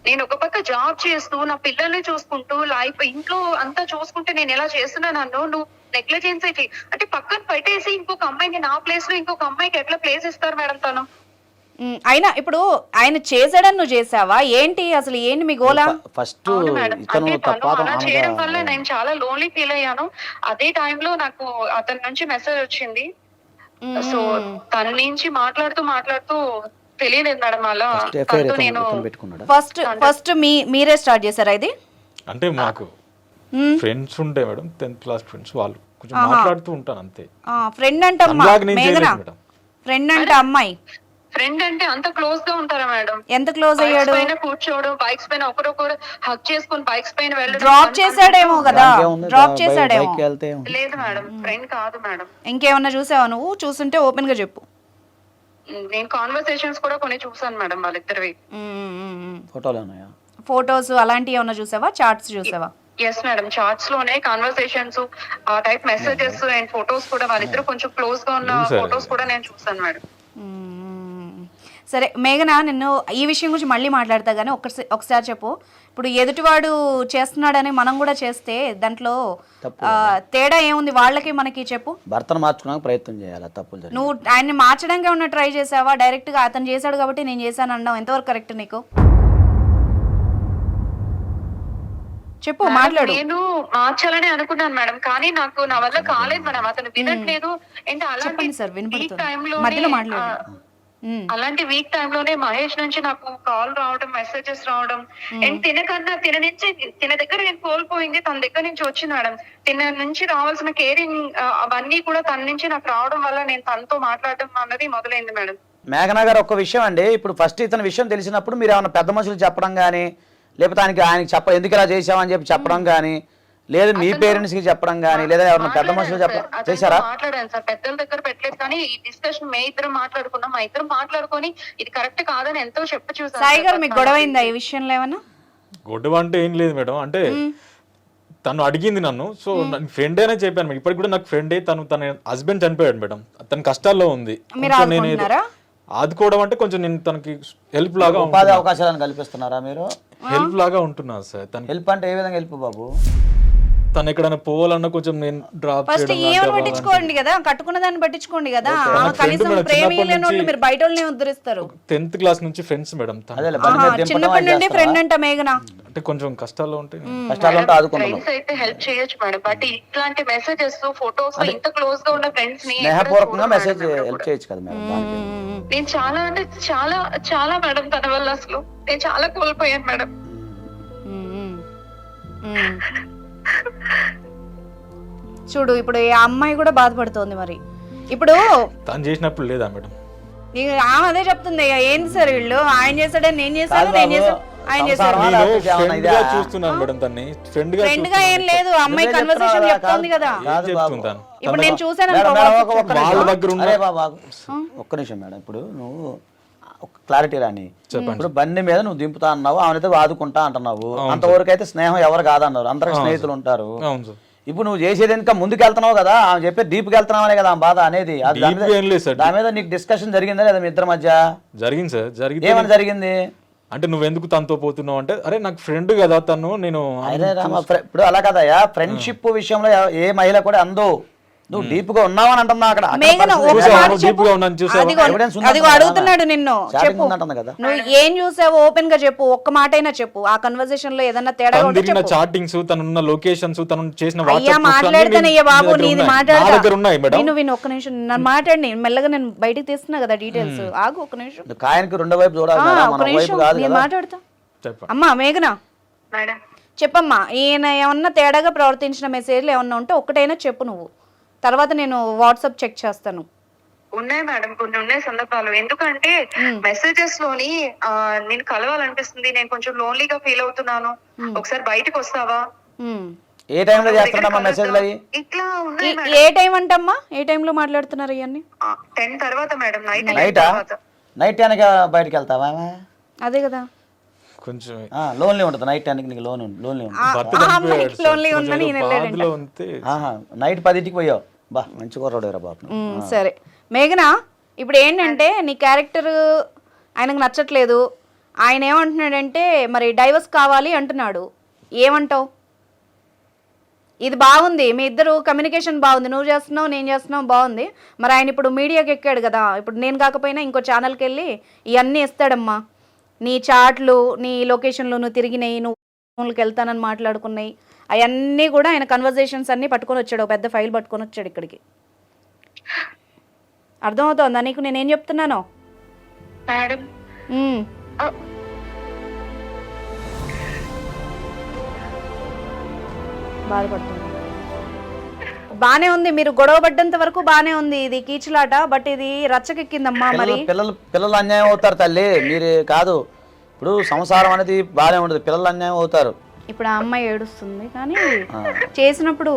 నేను ఒక పక్క జాబ్ చేస్తూ నా పిల్లల్ని చూసుకుంటూ లైఫ్ ఇంట్లో అంతా చూసుకుంటే నేను ఎలా చేస్తున్నా, నన్ను నువ్వు నెగ్లిజెన్స్ అంటే పక్కన పెట్టేసి ఇంకొక అమ్మాయిని నా ప్లేస్ లో ఇంకొక అమ్మాయికి ఎట్లా ప్లేస్ ఇస్తారు మేడం తను? అయినా ఇప్పుడు ఆయన చేసాడని నువ్వు చేసావా ఏంటి, అసలు ఏంటి మీ గోలా? ఫస్ట్ అవును మేడం. ఇతను అంటే తను తప్పాదం అలా చేయడం వల్ల నేను చాలా లోన్లీ ఫీల్ అయ్యాను. అదే టైంలో నాకు అతని నుంచి మెసేజ్ వచ్చింది. సో తన నుంచి మాట్లాడుతూ తెలియలేదు మేడం. అలా తనతో నేను పెట్టుకున్నాడా? ఫస్ట్ మీరే స్టార్ట్ చేశారా ఇది? అంటే మాకు ఫ్రెండ్స్ ఉండే మేడం, 10th క్లాస్ ఫ్రెండ్స్, వాళ్ళు కొంచెం మాట్లాడుతూ ఉంటాను అంతే. ఫ్రెండ్ అంటే అమ్మా, అలాగే నేను మేఘన చేయలేదు మేడం. ఫ్రెండ్ అంటే అమ్మాయి. ఫ్రెండ్ అంటే అంత క్లోజ్ గా ఉంటారా మేడం? ఎంత క్లోజ్ అయ్యాడు? పైన కూర్చోవడం, బైక్స్ పైన ఒకరొకరు హక్ చేసుకుని బైక్స్ పైన వెళ్ళడం. డ్రాప్ చేసాడేమో కదా, డ్రాప్ చేసాడేమో. బైక్ వెళ్తే లేదు మేడం, ఫ్రెండ్ కాదు మేడం. ఇంకేమన్నా చూసావా నువ్వు? చూసుంటే ఓపెన్ గా చెప్పు. నేను కాన్వర్సేషన్స్ కూడా కొన్ని చూసాను మేడం వాళ్ళిద్దరివి. ఫోటోలు ఉన్నాయా? ఫోటోస్ అలాంటివి ఏమన్నా చూసావా? చార్ట్స్ చూసావా? ఎస్ మేడం, చార్ట్స్ లోనే కాన్వర్సేషన్స్, ఆ టైప్ మెసేజెస్ అండ్ ఫోటోస్ కూడా వాళ్ళిద్దరు కొంచెం క్లోజ్ గా ఉన్న ఫోటోస్ కూడా నేను చూసాను మేడం. సరే మేఘన, నిన్ను ఈ విషయం గురించి మళ్ళీ మాట్లాడతా కానీ ఒకసారి చెప్పు. ఇప్పుడు ఎదుటివాడు చేస్తున్నాడని మనం కూడా చేస్తే దాంట్లో తేడా ఏముంది వాళ్ళకి మనకి? చెప్పు. భర్తను మార్చుకోవడానికి ప్రయత్నం చేయాలి, తప్పులు జరిగి. నువ్వు ఆయన్ని మార్చడానికి ఏమన్నా ట్రై చేసావా? డైరెక్ట్ గా అతను చేశాడు కాబట్టి నేను చేశాను అన్నావు, ఎంతవరకు కరెక్ట్ నీకు? చెప్పు, మాట్లాడు. నేను మార్చాలని అనుకున్నాను మేడం, కానీ నాకు నా వల్ల కాలేదు మేడం. అతను వినట్లేదు. అంటే అలాంటి వీక్ టైమ్ లోనే మహేష్ నుంచి నాకు కాల్ రావడం, మెసేజెస్ రావడం అండ్ తిన దగ్గర నేను కోల్పోయింది తన దగ్గర నుంచి వచ్చింది మేడం. తిన నుంచి రావాల్సిన కేరింగ్ అవన్నీ కూడా తన నుంచి నాకు రావడం వల్ల నేను తనతో మాట్లాడడం అన్నది మొదలైంది మేడం. మేఘనా గారు, ఒక విషయం అండి, ఇప్పుడు ఫస్ట్ ఇతని విషయం తెలిసినప్పుడు మీరు ఏమైనా పెద్ద మనుషులు చెప్పడం కానీ, లేకపోతే ఆయనకి ఎందుకు ఇలా చేసామని చెప్పడం కానీ, లేదా మీ పేరెంట్స్ కి చెప్పడం కానీ, లేదా ఎవరైనా పెద్ద మనుషులు చేశారా? మాట్లాడాను సార్, పెద్దల దగ్గర పెట్టలేదు, కానీ ఈ డిస్కషన్ మే ఇద్దరం మాట్లాడుకున్నాం. మా ఇద్దరం మాట్లాడుకొని ఇది కరెక్ట్ కాదని ఎంతో చూసాను. సాయి గారు, మీకు గొడవైందా ఈ విషయంలో ఏమన్నా? గొడవ అంటే ఏం లేదు మేడం. అంటే తను అడిగింది నన్ను, సో ఫ్రెండ్ అయినా చెప్పాను మేడం. ఇప్పటికి కూడా నాకు ఫ్రెండే. తన హస్బెండ్ చనిపోయాడు మేడం, తన కష్టాల్లో ఉంది. నేను ఆదుకోవడం అంటే కొంచెం నేను తనకి హెల్ప్ లాగా, ఉపాధి అవకాశాలను కల్పిస్తున్నారా మీరు? హెల్ప్ లాగా ఉంటున్నా సార్. తన హెల్ప్ అంటే ఏ విధంగా హెల్ప్ బాబు? తను ఎక్కడైనా పోవాలన్నా కొంచెం నేను డ్రాప్ ఫస్ట్ ఏమని పట్టించుకోండి కదా, కట్టుకున్న దాన్ని పట్టించుకోండి కదా. కనీసం ప్రేమ లేనోళ్ళు మీరు బయట వాళ్ళని ఉద్ధరిస్తారు. 10th క్లాస్ నుంచి ఫ్రెండ్స్ మేడం. చిన్నప్పటి నుండి ఫ్రెండ్ అంట మేఘన. అంటే కొంచెం కష్టాల్లో ఉంటే ఫ్రెండ్స్ అయితే హెల్ప్ చేయొచ్చు మేడం, బట్ ఇట్లాంటి మెసేజెస్, ఫోటోస్ ఇంత క్లోజ్ గా ఉన్న ఫ్రెండ్స్ ని స్నేహపూర్వకంగా మెసేజ్ హెల్ప్ చేయొచ్చు కదా మేడం. నేను చాలా అంటే చాలా చాలా మేడం తన వల్ల అసలు నేను చాలా కోల్పోయాను మేడం. చూడు, ఇప్పుడు ఈ అమ్మాయి కూడా బాధపడుతోంది. మరి ఇప్పుడు తను చేసినప్పుడు లేదా మేడం? ఆమె అదే చెప్తుంది, ఏంటి సార్ వీళ్ళు, ఆయన చేశాడని నేను చేశాను, ఆయన చేశాడు. చూస్తున్నాను మేడం, తన్ని ఫ్రెండ్ గా ఏం లేదు. అమ్మాయి కన్వర్సేషన్ చెప్తోంది కదా. ఇప్పుడు నేను చూసాను. ఒక్క నిమిషం మేడం, ఇప్పుడు నువ్వు క్లారిటీ రాని. ఇప్పుడు బండి మీద నువ్వు దింపుతా అన్నావు, ఆమెనైతే ఆదుకుంటా అంటున్నావు. అంతవరకు అయితే స్నేహం ఎవరు కాదన్నారు, అందరికి స్నేహితులు ఉంటారు. ఇప్పుడు నువ్వు చేసేది ఇంకా ముందుకు వెళ్తున్నావు కదా, ఆమె చెప్పే డీప్కి వెళ్తున్నావనే కదా ఆమె బాధ అనేది. అది దాని Deep మీద- ఏం లేదు సార్. దాని మీద నీకు డిస్కషన్ జరిగిందా లేదా మీ ఇద్దరి మధ్య? జరిగింది సార్. జరిగితే ఏమని జరిగింది? అంటే నువ్వెందుకు తనతో పోతున్నావు అంటే, అరే నాకు ఫ్రెండ్ కదా తను, నేను అరే రామ, ఇప్పుడు అలా కదయ్యా, ఫ్రెండ్షిప్ విషయంలో ఏ మహిళ కూడా అందో నువ్వు డీప్ గా ఉన్నావని అంటున్నా అక్కడ. మేఘన ఒక చూసావా? మాట నువ్వు చెప్పు. deep గా ఉన్నాను చూసావా? అదిగో Evidence ఉందంటున్నా అదిగో అడుగుతున్నాడు నిన్ను, Chatting చెప్పు ఉందంటున్నా కదా. నువ్వు ఏం చూసావో ఓపెన్ గా చెప్పు, ఒక్క మాట అయినా చెప్పు. ఆ కన్వర్సేషన్ లో ఏదన్నా తేడా తను ఉంటే తిరిగిన చెప్పు. చాటింగ్స్, తనున్న లొకేషన్స్, తను చేసిన అయ్యా WhatsApp posts అన్నీ మాట్లాడతానయ్యా నీ బాబు, దగ్గర నీది ఉన్నాయి. మాట్లాడతా. నా దగ్గర ఉన్నాయి మేడం. విను ఒక్క నిమిషం నన్ను మాట్లాడి మెల్లగా నేను బయటికి తీస్తున్నా కదా డీటెయిల్స్. ఆగు ఒక్క నిమిషం. నువ్వు కాయనికి రెండో వైపు చూడాలి ఆ, కదా, ఒక్క మన వైపు నిమిషం కాదు నేను కదా. మాట్లాడతా. చెప్పండి. అమ్మా మేఘన మేడం చెప్పమ్మా, ఈయన ఏమన్నా తేడాగా ప్రవర్తించిన మెసేజ్లు ఏమన్నా ఉంటే ఒక్కటైనా చెప్పు నువ్వు, తర్వాత నేను వాట్సాప్ చెక్ చేస్తాను. ఉన్నాయి మేడం, కొన్ని ఉన్నాయి సందర్భాలు. ఎందుకంటే మెసేజెస్ లోని నేను కలవాలనిపిస్తుంది, నేను కొంచెం లోన్లీగా ఫీల్ అవుతున్నాను, ఒకసారి బయటకు వస్తావా, ఉమ్. ఏ టైంలో చేస్తున్నామా మెసేజ్లు అవి? ఇట్లా ఉన్నాయి మేడం. ఏ టైం అంటమ్మా, ఏ టైంలో మాట్లాడుతున్నారు ఇవన్నీ? 10 తర్వాత మేడం, నైట్ నైటా? తర్వాత. నైట్ టైంకి బయటకి వెళ్తావా? అదే కదా. కొంచెం లోన్లీ ఉంటుంది నైట్ టైంకి, నీకు లోన్లీ ఉంటుంది. భర్త ఆ చనిపోయాడు అమ్మాయికి సార్. లోన్లీ కొంచెం ఉందని ఈయన ఏదో వెళ్ళాడంట. బాధలో ఉంటే నైట్ 10కి పోయావు, బా మంచి కుర్రాడురా బాబు. సరే మేఘన, ఇప్పుడు ఏంటంటే నీ క్యారెక్టర్ ఆయనకు నచ్చట్లేదు, ఆయన ఏమంటున్నాడంటే మరి డైవర్స్ కావాలి అంటున్నాడు, ఏమంటావు? ఇది బాగుంది, మీ ఇద్దరు కమ్యూనికేషన్ బాగుంది, నువ్వు చేస్తున్నావు నేను చేస్తున్నావు బాగుంది. మరి ఆయన ఇప్పుడు మీడియాకి ఎక్కాడు కదా, ఇప్పుడు నేను కాకపోయినా ఇంకో ఛానల్కి వెళ్ళి ఇవన్నీ ఇస్తాడమ్మా, నీ చాట్లు, నీ లొకేషన్లో నువ్వు తిరిగినాయి, నువ్వు ఫోన్కి వెళ్తానని మాట్లాడుకున్నాయి, అవన్నీ కూడా ఆయన కన్వర్జేషన్స్ అన్నీ పట్టుకొని వచ్చాడు, ఒక పెద్ద ఫైల్ పట్టుకొని వచ్చాడు ఇక్కడికి. అర్థమవుతోందా నీకు నేనేం చెప్తున్నానో? మేడం ఉమ్. బాధపడుతుంది. బానే ఉంది, మీరు గొడవ పడ్డంత వరకు బానే ఉంది, ఇది కీచులాట, బట్ ఇది రచ్చకెక్కిందమ్మా. మరి పిల్లలు అన్యాయం అవుతారు తల్లి, మీరు కాదు. ఇప్పుడు సంసారం అనేది బాగానే ఉంటుంది, పిల్లలు అన్యాయం అవుతారు. ఇప్పుడు ఆ అమ్మాయి ఏడుస్తుంది, కానీ చేసినప్పుడు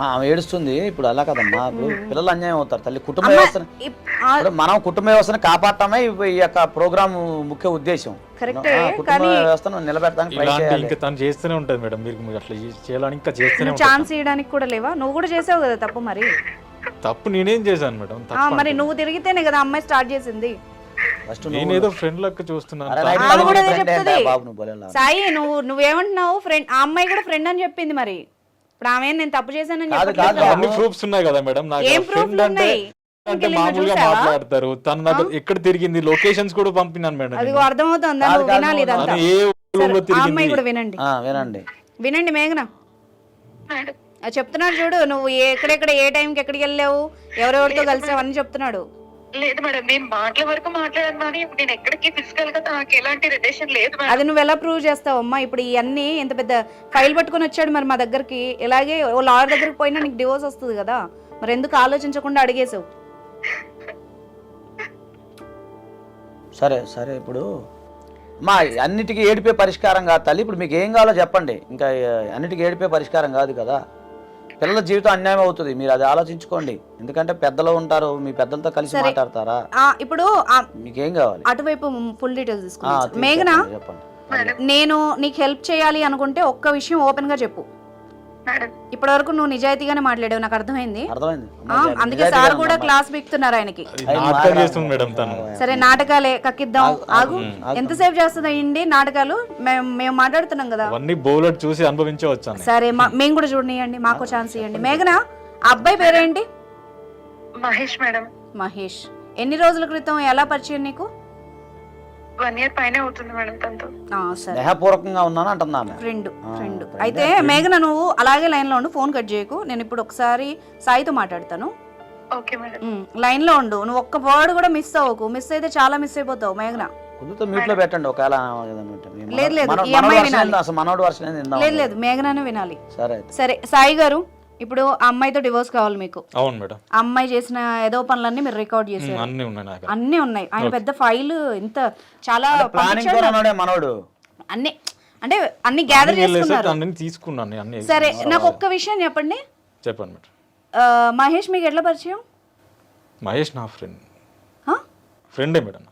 ఆమె ఏడుస్తుంది. ఇప్పుడు అలా కదమ్మా, ఇప్పుడు పిల్లలు అన్యాయం అవుతారు తల్లి. కుటుంబ వ్యవస్థను ఇప్పుడు మనం కుటుంబ వ్యవస్థను కాపాడటమే ఈ యొక్క ప్రోగ్రామ్ ముఖ్య ఉద్దేశం. కరెక్టే, కుటుంబ వ్యవస్థను నిలబెట్టడానికి ట్రై ఇలాంటి చేయాలి. ఇంకా తను చేస్తూనే ఉంటది మేడం. మీరు అట్లా చేయాలని ఇంకా చేస్తూనే నువ్వు ఛాన్స్ ఇవ్వడానికి కూడా లేవా? నువ్వు కూడా చేసావు కదా తప్పు. మరి తప్పు నేనేం చేశాను మేడం? మరి నువ్వు తిరిగితేనే కదా అమ్మాయి స్టార్ట్ చేసింది. ఫస్ట్ నేనేదో ఫ్రెండ్ లెక్క చూస్తున్నాను. ఆమె కూడా అదే చెప్తుంది. బాబు నువ్వు బోలేలా. సాయి నువ్వేమంటున్నావు? ఫ్రెండ్, ఆ అమ్మాయి కూడా ఫ్రెండ్ అని చెప్పింది. మరి ఇప్పుడు ఆమె నేను తప్పు చేశానని చెప్పట్లేదు కదా. అన్ని ప్రూఫ్స్ ఉన్నాయి కదా మేడం. నాకు ఏం ప్రూఫ్లు ఫ్రెండ్ అంటే ఉన్నాయి? అంటే మామూలుగా మాట్లాడతారు. తను నాకు ఎక్కడ తిరిగింది, లొకేషన్స్ కూడా పంపినాను మేడం. అదిగో అర్థమవుతుందా? నువ్వు వినాలి ఇదంతా. తను ఏ ఊళ్ళో ఆ అమ్మాయి తిరిగింది కూడా వినండి, వినండి వినండి మేఘన. మేడం అది చెప్తున్నాడు చూడు, నువ్వు ఎక్కడెక్కడ ఏ టైంకి ఎక్కడికి వెళ్ళావు, ఎవరెవరితో కలిసావు అని చెప్తున్నాడు. లేదు మేడం, నేను మాటల వరకు మాట్లాడాను, కానీ నేను ఎక్కడికి ఫిజికల్ గా నాకు ఎలాంటి రిలేషన్ లేదు మేడం. అది నువ్వు ఎలా ప్రూవ్ చేస్తావమ్మా? ఇప్పుడు ఇవన్నీ ఇంత పెద్ద ఫైల్ పట్టుకొని వచ్చాడు మరి మా దగ్గరికి, ఇలాగే ఓ లాయర్ దగ్గరికి పోయినా నీకు డివోర్స్ వస్తుంది కదా, మరి ఎందుకు ఆలోచించకుండా అడిగేసావు? సరే సరే, ఇప్పుడు మా అన్నిటికీ ఏడిపే పరిష్కారం కాదు తల్లి. ఇప్పుడు మీకు ఏం కావాలో చెప్పండి. ఇంకా అన్నిటికీ ఏడిపే పరిష్కారం కాదు కదా. పిల్లల జీవితం అన్యాయం అవుతుంది, మీరు అది ఆలోచించుకోండి. ఎందుకంటే పెద్దలు ఉంటారు, మీ పెద్దలతో కలిసి మాట్లాడతారా? ఇప్పుడు మీకేం కావాలి? అటువైపు ఫుల్ డీటెయిల్స్ తీసుకున్నాను. మేఘన, చెప్పండి. నేను నీకు హెల్ప్ చేయాలి అనుకుంటే ఒక్క విషయం ఓపెన్ గా చెప్పు. ఇప్పటి వరకు నువ్వు నిజాయితీగానే మాట్లాడావు, నాకు అర్థమైంది. అందుకే సార్ కూడా క్లాస్ బిక్తున్నారు ఆయనకి. నాటకం చేస్తుంది మేడం తను. సరే నాటకాలే కక్కిద్దాం, ఆగు. ఎంతసేపు చేస్తుందండి నాటకాలు? మేము మాట్లాడుతున్నాం కదా. అవన్నీ బౌలర్ చూసి అనుభవించే వచ్చాను. సరే మేము కూడా చూడనియండి, మాకు ఛాన్స్ ఇవ్వండి. మేఘన, ఆ అబ్బాయి పేరేంటి? మహేష్ మేడం. మహేష్. ఎన్ని రోజుల క్రితం ఎలా పరిచయం నీకు? 1 year పైన అవుతుంది మేడం తనతో. సరే, స్నేహపూర్వకంగా ఉన్నాను అంటున్నా. ఫ్రెండ్. అయితే మేఘన నువ్వు అలాగే లైన్ లో ఉండు, ఫోన్ కట్ చేయకు. నేను ఇప్పుడు ఒకసారి సాయితో మాట్లాడతాను. Okay madam. లైన్ లో ఉండు, నువ్వు ఒక్క వర్డ్ కూడా మిస్ అవ్వకు. మిస్ అయితే చాలా మిస్ అయిపోతావు మేఘన. కుదురుతో మ్యూట్ లో పెట్టండి ఒకవేళ. లేదు లేదు, ఈ అమ్మాయి వినాలి. అసలు మనోడు వర్షన్ లేదు లేదు, మేఘననే వినాలి. సరే సరే సాయి గారు, ఇప్పుడు ఆ అమ్మాయితో డివోర్స్ కావాలి మీకు. అవును మేడం. ఆ అమ్మాయి చేసిన ఏదో పనులన్నీ మీరు రికార్డ్ చేశారు. అన్ని ఉన్నాయి నాకు. అన్ని ఉన్నాయి. ఆయన పెద్ద ఫైల్ ఇంత చాలా ప్లానింగ్ మనోడు అన్ని, అంటే అన్ని గ్యాదర్ చేసుకున్నారు. అన్ని తీసుకున్నాను అన్ని. సరే నాకు ఒక్క విషయం చెప్పండి. చెప్పండి మేడం. మహేష్ మీకు ఎట్లా పరిచయం? మహేష్ నా ఫ్రెండ్. ఫ్రెండే మేడం.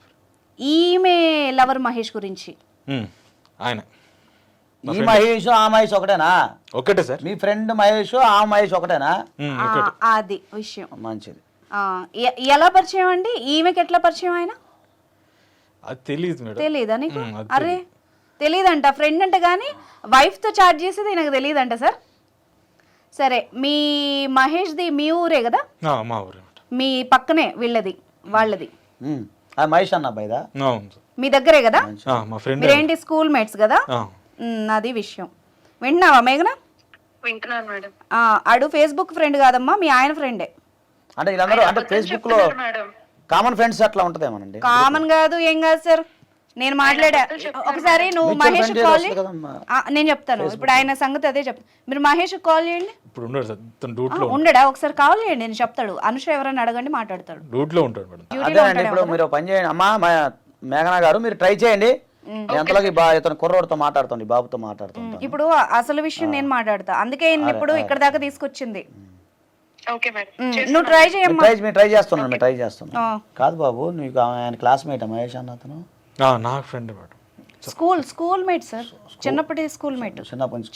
ఈమె లవర్ మహేష్ గురించి ఆయన ఈ మహేష్ ఆ మహేష్ ఒకటేనా? ఒకటే సార్. మీ ఫ్రెండ్ మహేష్ ఆ మహేష్ ఒకటేనా? అది విషయం. మంచిది. ఎలా పరిచయం అండి? ఈమెకి ఎట్లా పరిచయం ఆయన? అది తెలియదు మేడం. తెలీదా నీకు? అరే తెలీదంట. ఫ్రెండ్ అంటే కానీ వైఫ్తో చాట్ చేసేది నాకు తెలియదంట సార్. సరే, మీ మహేష్ది మీ ఊరే కదా? మా ఊరే. మీ పక్కనే వీళ్ళది వాళ్ళది. ఆ మహేష్ అన్న అబ్బాయిదా? అవును సార్. మీ దగ్గరే కదా? మా ఫ్రెండ్. మీరేంటి స్కూల్ మేట్స్ కదా? అది విషయం. వింటున్నావా మేఘన? వింటున్నాను మేడం. అడు ఫేస్బుక్ ఫ్రెండ్ కాదమ్మా, మీ ఆయన ఫ్రెండే. అంటే వీళ్ళందరూ అంటే ఫేస్బుక్ లో మేడం కామన్ ఫ్రెండ్స్ అట్లా ఉంటదేమోనండి. కామన్ కాదు, ఏం కాదు సార్. నేను మాట్లాడా ఒకసారి. నువ్వు మహేష్ కాల్ నేను చెప్తాను ఇప్పుడు. ఆయన సంగతి అదే చెప్తాను. మీరు మహేష్ కాల్ చేయండి. ఇప్పుడు ఉండడు సార్, తను డ్యూట్ లో. ఉండడా? ఒకసారి కాల్ చేయండి, నేను చెప్తాడు. అనుష ఎవరైనా అడగండి, మాట్లాడతాడు. డ్యూట్ లో ఉంటాడు మేడం. అదేనండి. ఇప్పుడు మీరు పని చేయండి అమ్మా మేఘనా గారు, మీరు ట్రై చేయండి. ఎంతలోకి ఇతను కుర్రోడితో మాట్లాడుతుంది, బాబుతో మాట్లాడుతుంది. ఇప్పుడు అసలు విషయం నేను మాట్లాడతా, అందుకే ఇప్పుడు ఇక్కడ దాకా తీసుకొచ్చింది. Okay madam. నువ్వు ట్రై చేయమ్మా. ట్రై చేస్తున్నాను. కాదు బాబు, నీకు ఆయన క్లాస్మేట్ మహేష్ అన్న అతను? నాకు friend madam. School mate sir, చిన్నప్పటి స్కూల్ మేట్,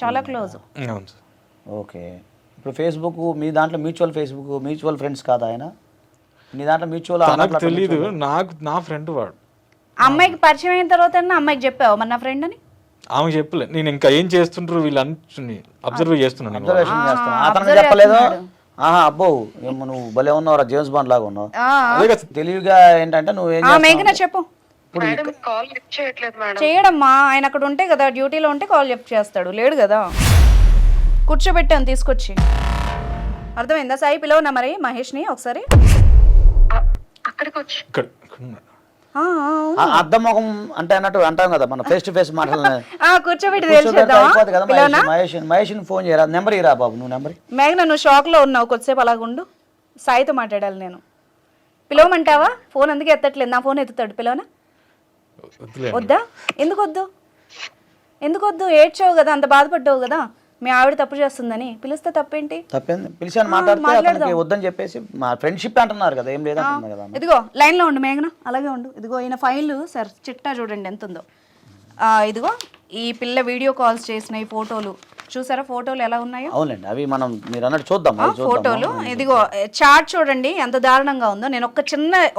చాలా క్లోజ్. అవును సార్. ఓకే. ఇప్పుడు ఫేస్బుక్ మీ దాంట్లో మ్యూచువల్ ఫ్రెండ్స్ కాదా ఆయన? నీ దాంట్లో మ్యూచువల్? నాకు తెలీదు, నా ఫ్రెండ్ వాడు. అమ్మాయికి పరిచయం అయిన తర్వాత అమ్మాయికి చెప్పావు మరి నా ఫ్రెండ్ అని? ఆమె చెప్పలే. నేను ఇంకా ఏం చేస్తుంటారు వీళ్ళని అబ్జర్వ్ చేస్తున్నాను. అతను చెప్పలేదు? అబ్బో నువ్వు భలే ఉన్నావు, జేమ్స్ బాండ్ లాగా ఉన్నావు. తెలివిగా ఏంటంటే నువ్వు ఏం చెప్పు. కాల్ లిఫ్ట్ చేయట్లేదు మేడం. చేయడమ్మా, ఆయన అక్కడ ఉంటే కదా, డ్యూటీలో ఉంటే కాల్ లిఫ్ట్ చేస్తాడు. లేడు కదా, కూర్చోబెట్టాను తీసుకొచ్చి. అర్థమైందా సాయి? పిలవనా మరి మహేష్ని ఒకసారి? అక్కడికి వచ్చి అద్దం ముఖం అంటే అన్నట్టు అంటాం కదా మనం, ఫేస్ టు ఫేస్ మాట్లాడాలి. మహేష్ ఫోన్ చేయరా? నెంబర్ ఇరా బాబు, నువ్వు నెంబర్. మేఘన నువ్వు షాక్ లో ఉన్నావు, కొద్దిసేపు అలాగుండు. సాయితో మాట్లాడాలి నేను. పిలవమంటావా? ఫోన్ అందుకే ఎత్తట్లేదు. నా ఫోన్ ఎత్తుతాడు. పిలవనా? వద్దా? ఎందుకు వద్దు? ఏడ్చావు కదా, అంత బాధపడ్డావు కదా, మీ ఆవిడ తప్పు చేస్తుందని. పిలిస్తే తప్పేంటి? పిలిచాను, మాట్లాడితే వద్దని చెప్పేసి మా ఫ్రెండ్షిప్ అంటున్నారు కదా, ఏం లేదంటున్నా కదా. ఇదిగో లైన్ లో ఉండు మేఘన, అలాగే ఉండు. ఇదిగో ఈయన ఫైల్ సార్, చిట్టా చూడండి ఎంత ఉందో. ఇదిగో ఈ పిల్ల వీడియో కాల్స్ చేసిన ఈ ఫోటోలు చూసారా? ఫోటోలు ఎలా ఉన్నాయో? అవునండి, అవి మనం మీరు అన్నట్టు చూద్దాం ఫోటోలు. ఇదిగో చార్ట్ చూడండి ఎంత దారుణంగా ఉందో. నేను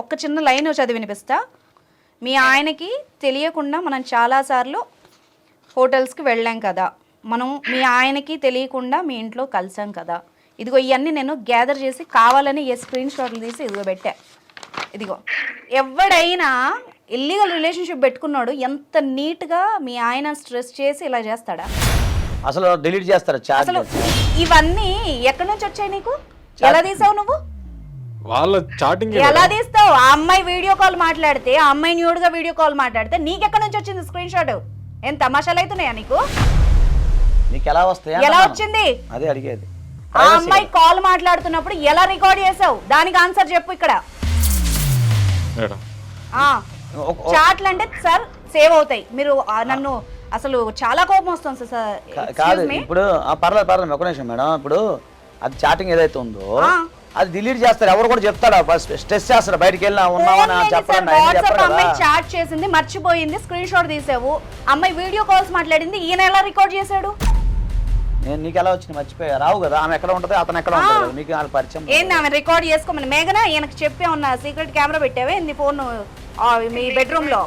ఒక్క చిన్న లైన్ చదివి వినిపిస్తా. మీ ఆయనకి తెలియకుండా మనం చాలాసార్లు హోటల్స్కి వెళ్ళాం కదా, మనం మీ ఆయనకి తెలియకుండా మీ ఇంట్లో కలిసాం కదా. ఇదిగో ఇవన్నీ నేను గ్యాదర్ చేసి కావాలని స్క్రీన్ షాట్లు తీసి ఇదిగో పెట్టా. ఇదిగో ఎవడైనా ఇల్లీగల్ రిలేషన్షిప్ పెట్టుకున్నాడు ఎంత నీట్గా మీ ఆయన స్ట్రెస్ చేసి ఇలా చేస్తాడా? అసలు డిలీట్ చేస్తారా? అసలు ఇవన్నీ ఎక్కడి నుంచి వచ్చాయి నీకు? ఎలా తీసావు నువ్వు? వాళ్ళ చాటింగ్ ఎలా తీస్తావు? ఆ అమ్మాయి వీడియో కాల్ మాట్లాడితే, ఆ అమ్మాయి న్యూడ్గా వీడియో కాల్ మాట్లాడితే నీకెక్కడి నుంచి వచ్చింది స్క్రీన్ షాట్? ఏం తమాషాలు అవుతున్నాయా నీకు? నీకు ఎలా వస్తాయి? ఎలా వచ్చింది? అదే అడిగేది. ఆ అమ్మాయి కాల్ మాట్లాడుతున్నప్పుడు ఎలా రికార్డ్ చేసావు? దానికి ఆన్సర్ చెప్పు ఇక్కడ. చాట్లు అంటే సార్ సేవ్ అవుతాయి. మీరు నన్ను అసలు చాలా కోపం వస్తుంది సార్. కాదు ఇప్పుడు పర్లేదు ఒక నిమిషం మేడం. ఇప్పుడు అది చాటింగ్ ఏదైతే ఉందో అది డిలీట్ చేస్తారు. ఎవరు కూడా చెప్తాడా? స్ట్రెస్ చేస్తారు, బయటికి వెళ్ళినా ఉన్నామని చెప్పాలి. చాట్ చేసింది మర్చిపోయింది, స్క్రీన్ షాట్ తీసావు. అమ్మాయి వీడియో కాల్స్ మాట్లాడింది, ఈయన ఎలా రికార్డ్ చేశాడు? నేను నీకు ఎలా వచ్చింది? మర్చిపోయా. రావు కదా, ఆమె ఎక్కడ ఉంటుంది, అతను ఎక్కడ ఉంటాడు, మీకు పరిచయం ఏంది? ఆమె రికార్డ్ చేసుకోమని మేఘన ఈయనకు చెప్పే ఉన్నా. సీక్రెట్ కెమెరా పెట్టావే ఏంది ఫోన్ మీ బెడ్రూమ్ లో?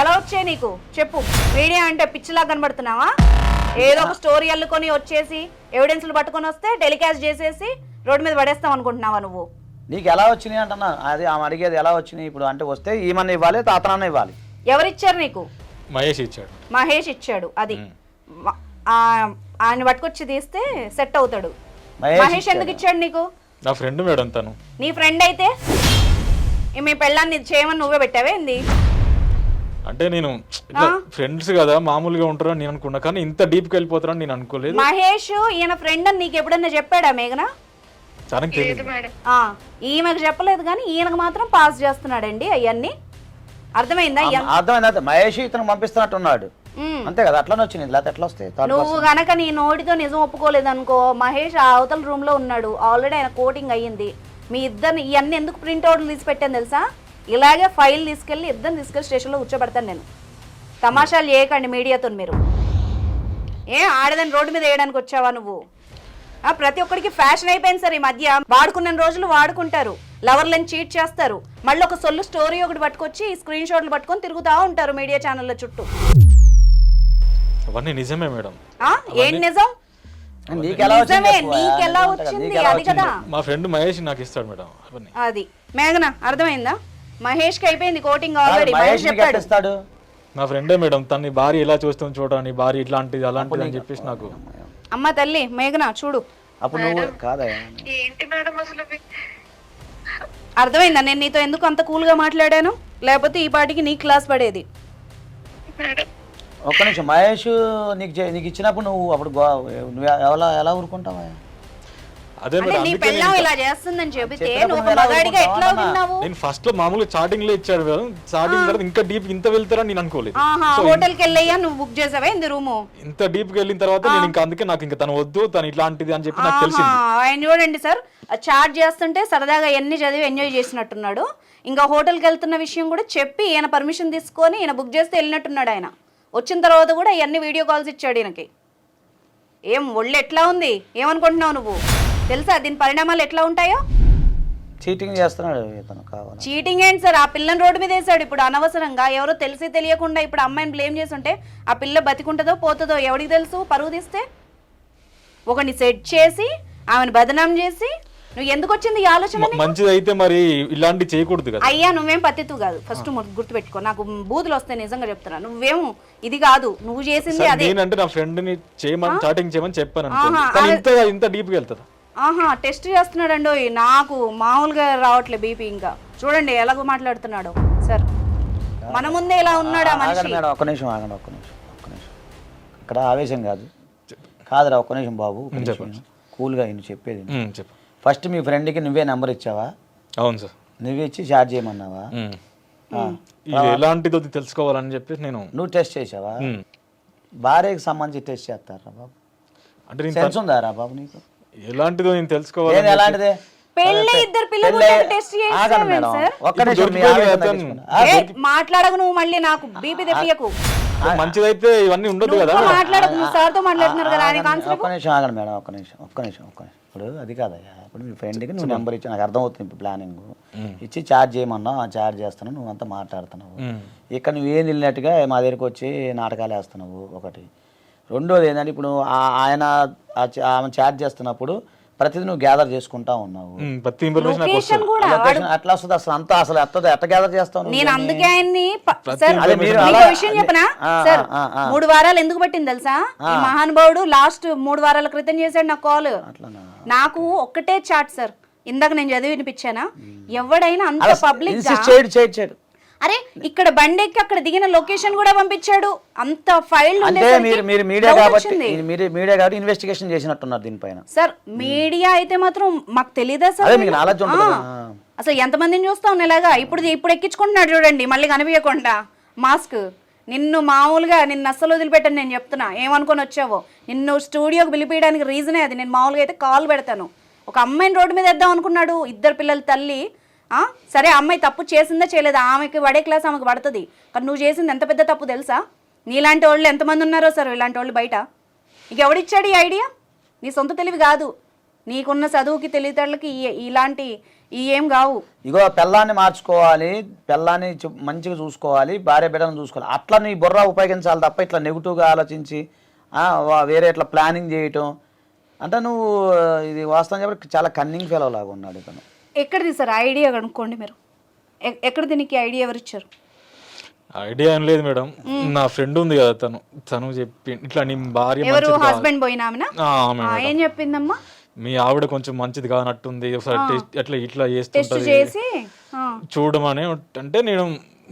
ఎలా వచ్చాయి నీకు చెప్పు. వీడియో అంటే పిచ్చిలా కనబడుతున్నావా? ఏదో ఒక స్టోరీ అల్లుకొని వచ్చేసి ఎవిడెన్స్లు పట్టుకొని వస్తే టెలికాస్ట్ చేసేసి రోడ్డు మీద పడేస్తాం అనుకుంటున్నావా నువ్వు? నీకు ఎలా వచ్చినాయి అంటున్నా. అది ఆమె అడిగేది ఎలా వచ్చినాయి. ఇప్పుడు అంటే వస్తే ఈమెన్న ఇవ్వాలి, అతనన్న ఇవ్వాలి. ఎవరిచ్చారు నీకు? మహేష్ ఇచ్చాడు. అది ఆయన పట్టుకొచ్చి తీస్తే సెట్ అవుతాడు. మహేష్ ఎందుకు ఇచ్చాడు నీకు? నా ఫ్రెండ్ మేడం. తను నీ ఫ్రెండ్ అయితే మీ పెళ్ళాన్ని చేయమని నువ్వే పెట్టావే ఏంది? అంటే నేను ఫ్రెండ్స్ కదా, మామూలుగా ఉంటారని నేను అనుకున్నా, కానీ ఇంత డీప్ కి వెళ్ళిపోతారని నేను అనుకోలేదు. మహేష్ ఈయన ఫ్రెండ్ అని నీకు ఎప్పుడన్నా చెప్పాడా మేఘన? ఈమెకు చెప్పలేదు కానీ ఈయనకు మాత్రం పాస్ చేస్తున్నాడండి అవన్నీ. అర్థమైందా? అర్థమైంది. మహేష్ ఇతను పంపిస్తున్నట్టున్నాడు అంతే కదా, అట్లా వచ్చింది. లేకపోతే ఎట్లా వస్తాయి? నువ్వు గనక నీ నోటితో నిజం ఒప్పుకోలేదు అనుకో, మహేష్ అవతల రూమ్ లో ఉన్నాడు, ఆల్రెడీ ఆయన కోటింగ్ అయ్యింది. మీ ఇద్దరిని ఇవన్నీ ఎందుకు ప్రింట్అవుట్లు తీసి పెట్టాను తెలుసా? ఇలాగే ఫైల్ తీసుకెళ్ళి ఇద్దరిని తీసుకెళ్ళి స్టేషన్లో కూర్చోబెడతాను నేను. తమాషాలు చేయకండి మీడియాతో మీరు. ఆడదని రోడ్డు మీద వేయడానికి వచ్చావా నువ్వు? ప్రతి ఒక్కరికి ఫ్యాషన్ అయిపోయింది సార్ ఈ మధ్య. వాడుకున్న రోజులు వాడుకుంటారు, లవర్లను చీట్ చేస్తారు, మళ్ళీ ఒక సొల్లు స్టోరీ ఒకటి పట్టుకొచ్చి స్క్రీన్ షాట్లు పట్టుకొని తిరుగుతూ ఉంటారు మీడియా ఛానళ్ళ చుట్టూ. అవన్నీ నిజమే మేడం. ఏం నిజం? నిజమే, నీకెలా వచ్చింది అది కదా. మా ఫ్రెండ్ మహేష్ నాకు ఇస్తాడు మేడం అవన్నీ. అది మేఘన అర్థమైందా? మహేష్ కి అయిపోయింది కోటింగ్ ఆల్రెడీ. మహేష్ చెప్పాడు మా ఫ్రెండే మేడం, తన భార్య ఎలా చూస్తాం చూడని, భార్య ఇట్లాంటిది అలాంటిది అని చెప్పేసి నాకు. అమ్మ తల్లి మేఘన చూడు, అప్పుడు నువ్వు కాదయ్యా ఏంటి మేడం అసలు అర్థమైందా నేను నీతో ఎందుకు అంత కూల్ గా మాట్లాడాను? లేకపోతే ఈ పాటికి నీ క్లాస్ పడేది. ఒక్క నిమిషం, మహేష్ నీకు ఇచ్చినప్పుడు నువ్వు అప్పుడు నువ్వు ఎలా ఊరుకుంటావా? అదే అంటే నీ పెళ్ళాం ఇలా చేస్తుందని చెబితే నువ్వు ఒక మగాడిగా ఎట్లా విన్నావు? నేను ఫస్ట్ లో మామూలుగా చాటింగ్ లో ఇచ్చాడు మేడం. చాటింగ్ తర్వాత ఇంకా డీప్ ఇంత వెళ్తారని నేను అనుకోలేదు. హోటల్ కి వెళ్ళయ్యా నువ్వు బుక్ చేసావా ఇంది రూము? ఇంత డీప్ కి వెళ్ళిన తర్వాత నేను ఇంకా అందుకే నాకు ఇంకా తను వద్దు, తను ఇట్లాంటిది అని చెప్పి నాకు తెలిసింది. ఆయన చూడండి సార్, చాట్ చేస్తుంటే సరదాగా ఎన్ని చదివి ఎంజాయ్ చేసినట్టున్నాడు. ఇంకా హోటల్కి వెళ్తున్న విషయం కూడా చెప్పి ఈయన పర్మిషన్ తీసుకొని ఈయన బుక్ చేస్తే వెళ్ళినట్టున్నాడు. ఆయన వచ్చిన తర్వాత కూడా ఇవన్నీ వీడియో కాల్స్ ఇచ్చాడు ఈయనకి. ఏం ఒళ్ళు ఎట్లా ఉంది ఏమనుకుంటున్నావు నువ్వు? తెలుసా దీని పరిణామాలు ఎట్లా ఉంటాయో? చీటింగ్ చేస్తున్నాడు ఇతను. కావాలి చీటింగ్ ఏంటి సార్? ఆ పిల్లని రోడ్డు మీద వేసాడు ఇప్పుడు అనవసరంగా. ఎవరో తెలిసి తెలియకుండా ఇప్పుడు అమ్మాయిని బ్లేమ్ చేస్తుంటే ఆ పిల్ల బతికుంటుందో పోతుందో ఎవరికి తెలుసు? పరువు తీస్తే ఒకని సెట్ చేసి ఆమెను బదనాం చేసి నువ్వు ఎందుకు వచ్చింది ఈ ఆలోచన? మంచిది అయితే మరి ఇలాంటి చేయకూడదు కదా. అయ్యా నువ్వేం పత్తితు కాదు, ఫస్ట్ గుర్తుపెట్టుకో. నాకు బూతులు వస్తాయి నిజంగా చెప్తున్నా. నువ్వేమో ఇది కాదు, నువ్వు చేసింది అదే. నేనంటే నా ఫ్రెండ్ ని చేయమని చాటింగ్ చేయమని చెప్పాను ఇంత డీప్ గా వెళ్తుందా? టెస్ట్ చేస్తున్నాడండో. నాకు మామూలుగా రావట్లే బీపీ. ఇంకా చూడండి ఎలాగో మాట్లాడుతున్నాడు సార్. మన ముందే ఇలా ఉన్నాడు ఆ మనిషి. మేడం ఒక్క నిమిషం ఆగండి, ఒక్క నిమిషం. ఇక్కడ ఆవేశం కాదురా, ఒక్క నిమిషం బాబు, కూల్గా ఇన్ని చెప్పేది. ఫస్ట్ మీ ఫ్రెండ్కి నువ్వే నెంబర్ ఇచ్చావా? అవును సార్. నువ్వే ఇచ్చి చార్జ్ చేయమన్నావా? ఎలాంటిదో తెలుసుకోవాలని చెప్పి నువ్వు టెస్ట్ చేసావా? భార్యకి సంబంధించి టెస్ట్ చేస్తారా బాబు? అంటే సెన్స్ ఉందా రా బాబు నీకు? ఎలాంటిదో నేను తెలుసుకోవాలి. ఎలాంటిదే? మాట్లాడకు నువ్వు, మళ్ళీ నాకు బీపీ తెప్పియకు. మంచిదైతే ఇవన్నీ ఉండదు కదా. మాట్లాడకు, నువ్వు సార్తో మాట్లాడుతున్నారు కదా. ఒక్క నిమిషం ఆగండి మేడం, ఒక్క నిమిషం. ఇప్పుడు అది కాదయ్యా, ఇప్పుడు మీ ఫ్రెండ్కి నువ్వు నెంబర్ ఇచ్చి నాకు అర్థమవుతుంది. ఇప్పుడు ప్లానింగ్ ఇచ్చి చార్జ్ చేయమన్నావు, చార్జ్ చేస్తున్నావు, నువ్వు అంతా మాట్లాడుతున్నావు. ఇక్కడ నువ్వేం వెళ్ళినట్టుగా మా దగ్గరికి వచ్చి నాటకాలు వేస్తున్నావు ఒకటి. రెండోది ఏంటంటే ఇప్పుడు ఆమె చార్జ్ చేస్తున్నప్పుడు ప్రతిదీ నువ్వు గ్యాదర్ చేసుకుంటా ఉన్నావు. అట్లా వస్తుంది అసలు అంతా అసలు ఎట్లా గ్యాదర్ చేస్తావు? నేను అందుకే ఆయన్ని విషయం చెప్పనా సార్, 3 వారాలు ఎందుకు పట్టింది తెలుసా? ఈ మహానుభావుడు లాస్ట్ 3 వారాల క్రితం చేశాడు నాకు కాల్. నాకు ఒక్కటే చాట్ సార్, ఇందాక నేను చదివి వినిపించానా? ఎవడైనా అంత పబ్లిక్ అరే ఇక్కడ బండెక్కి అక్కడ దిగిన లొకేషన్ కూడా పంపించాడు. అంత ఫైల్ మీడియా కాబట్టి ఇన్వెస్టిగేషన్ చేసినట్టున్నారు దీనిపైన. సార్ మీడియా అయితే మాత్రం మాకు తెలియదా సార్? అసలు ఎంతమందిని చూస్తాం ఇలాగా? ఇప్పుడు ఎక్కించుకుంటున్నాడు చూడండి, మళ్ళీ కనిపించకుండా మాస్క్. నిన్ను మామూలుగా నిన్ను అస్సలు వదిలిపెట్టాను నేను చెప్తున్నా. ఏమనుకొని వచ్చావో? నిన్ను స్టూడియోకి పిలిపించడానికి రీజనే అది. నేను మామూలుగా అయితే కాల్ పెడతాను. ఒక అమ్మాయిని రోడ్డు మీద వేద్దాం అనుకున్నాడు, 2 పిల్లల తల్లి. సరే అమ్మాయి తప్పు చేసిందా చేయలేదా, ఆమెకి పడే క్లాస్ ఆమెకు పడుతుంది. కానీ నువ్వు చేసింది ఎంత పెద్ద తప్పు తెలుసా? నీలాంటి వాళ్ళు ఎంతమంది ఉన్నారో సార్ ఇలాంటి వాళ్ళు బయట. నీకు ఎవడిచ్చాడు ఈ ఐడియా? నీ సొంత తెలివి కాదు, నీకున్న చదువుకి తెలివితేటలకి ఇలాంటి ఏం కావు. ఇగో పిల్లాన్ని మార్చుకోవాలి, పిల్లాన్ని మంచిగా చూసుకోవాలి, భార్య బిడ్డను చూసుకోవాలి. అట్లా నీ బుర్ర ఉపయోగించాలి తప్ప ఇట్లా నెగిటివ్గా ఆలోచించి వేరే ఇట్లా ప్లానింగ్ చేయటం అంటే నువ్వు ఇది వాస్తవం చెప్పి చాలా కన్నింగ్ ఫెలో లాగా ఉన్నాడు ఇతను. ఎక్కడిది సార్ ఐడియా కనుక్కోండి మీరు. ఎక్కడిది నీకు ఐడియా ఎవరు ఇచ్చారు? ఐడియా ఏం లేదు మేడం, నా ఫ్రెండ్ ఉంది కదా తను చెప్పి ఇట్లా నీ భార్య ఎవరు హస్బెండ్ పోయినామనా? ఏం చెప్పిందమ్మా? మీ ఆవిడ కొంచెం మంచిది కానట్టుంది, ఒకసారి ఇట్లా చేస్తుంటది చూడమని. అంటే నేను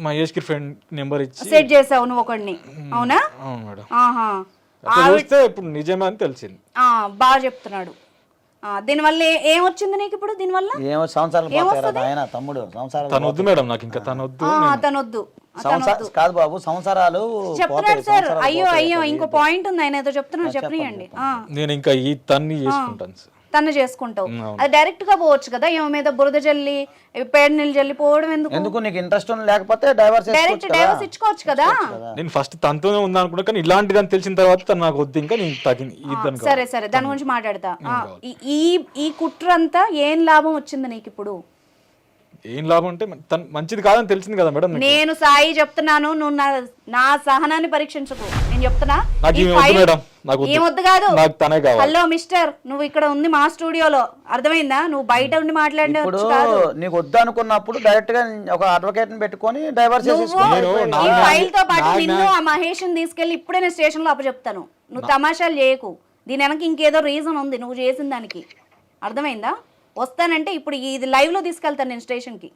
మహేష్ కి ఫ్రెండ్ నెంబర్ ఇచ్చి సెట్ చేసావు నువ్వు ఒకడిని. అవునా? అవును మేడం. ఇప్పుడు నిజమే అని తెలిసింది. బాగా చెప్తున్నాడు. దీనివల్ల ఏమొచ్చింది నీకు ఇప్పుడు? దీనివల్ల తనొద్దు మేడం, నాకు ఇంకా తనొద్దు కాదు బాబు, సంసారాలు చెప్తున్నాడు సార్. అయ్యో ఇంకో పాయింట్ ఉంది, ఆయన ఏదో చెప్తున్నాడు, చెప్పనియండి. నేను ఇంకా ఈ తన్ని చేసుకుంటాను సార్. తను చేసుకుంటావు. అది డైరెక్ట్ గా పోవచ్చు కదా, ఏమో మీద బురద జల్లి పేడ నీళ్ళు జల్లి పోవడం ఎందుకు? ఎందుకు నీకు ఇంట్రెస్ట్ లేకపోతే డైవర్స్ డైరెక్ట్ డైవర్స్ ఇచ్చుకోవచ్చు కదా. నేను ఫస్ట్ తనతోనే ఉందా అనుకున్నా, కానీ ఇలాంటిది అని తెలిసిన తర్వాత తను నాకు వద్దు, ఇంకా నేను తగ్గింది. సరే సరే, దాని గురించి మాట్లాడతా. ఈ కుట్రంతా ఏం లాభం వచ్చింది నీకు ఇప్పుడు? ఏం లాభం అంటే తను మంచిది కాదని తెలిసింది కదా మేడం. నేను సాయి చెప్తున్నాను, నువ్వు నా సహనాన్ని పరీక్షించకు. నేను చెప్తున్నా ఏమొద్దు కాదు. హలో మిస్టర్, నువ్వు ఇక్కడ ఉంది మా స్టూడియోలో, అర్థమైందా? నువ్వు బయట ఉండి మాట్లాడవచ్చు కాదు. నీకు వద్దు అనుకున్నప్పుడు డైరెక్ట్ గా ఒక అడ్వకేట్ ని పెట్టుకొని డైవర్స్ ఈ ఫైల్ తో పాటు నిన్ను ఆ మహేష్ ని తీసుకెళ్లి ఇప్పుడే నేను స్టేషన్ లో అప్పచెప్తాను. నువ్వు తమాషాలు చేయకు, దీని వెనక ఇంకేదో రీజన్ ఉంది నువ్వు చేసిన దానికి, అర్థమైందా? వస్తానంటే ఇప్పుడు ఇది లైవ్ లో తీసుకెళ్తాను నేను స్టేషన్ కి.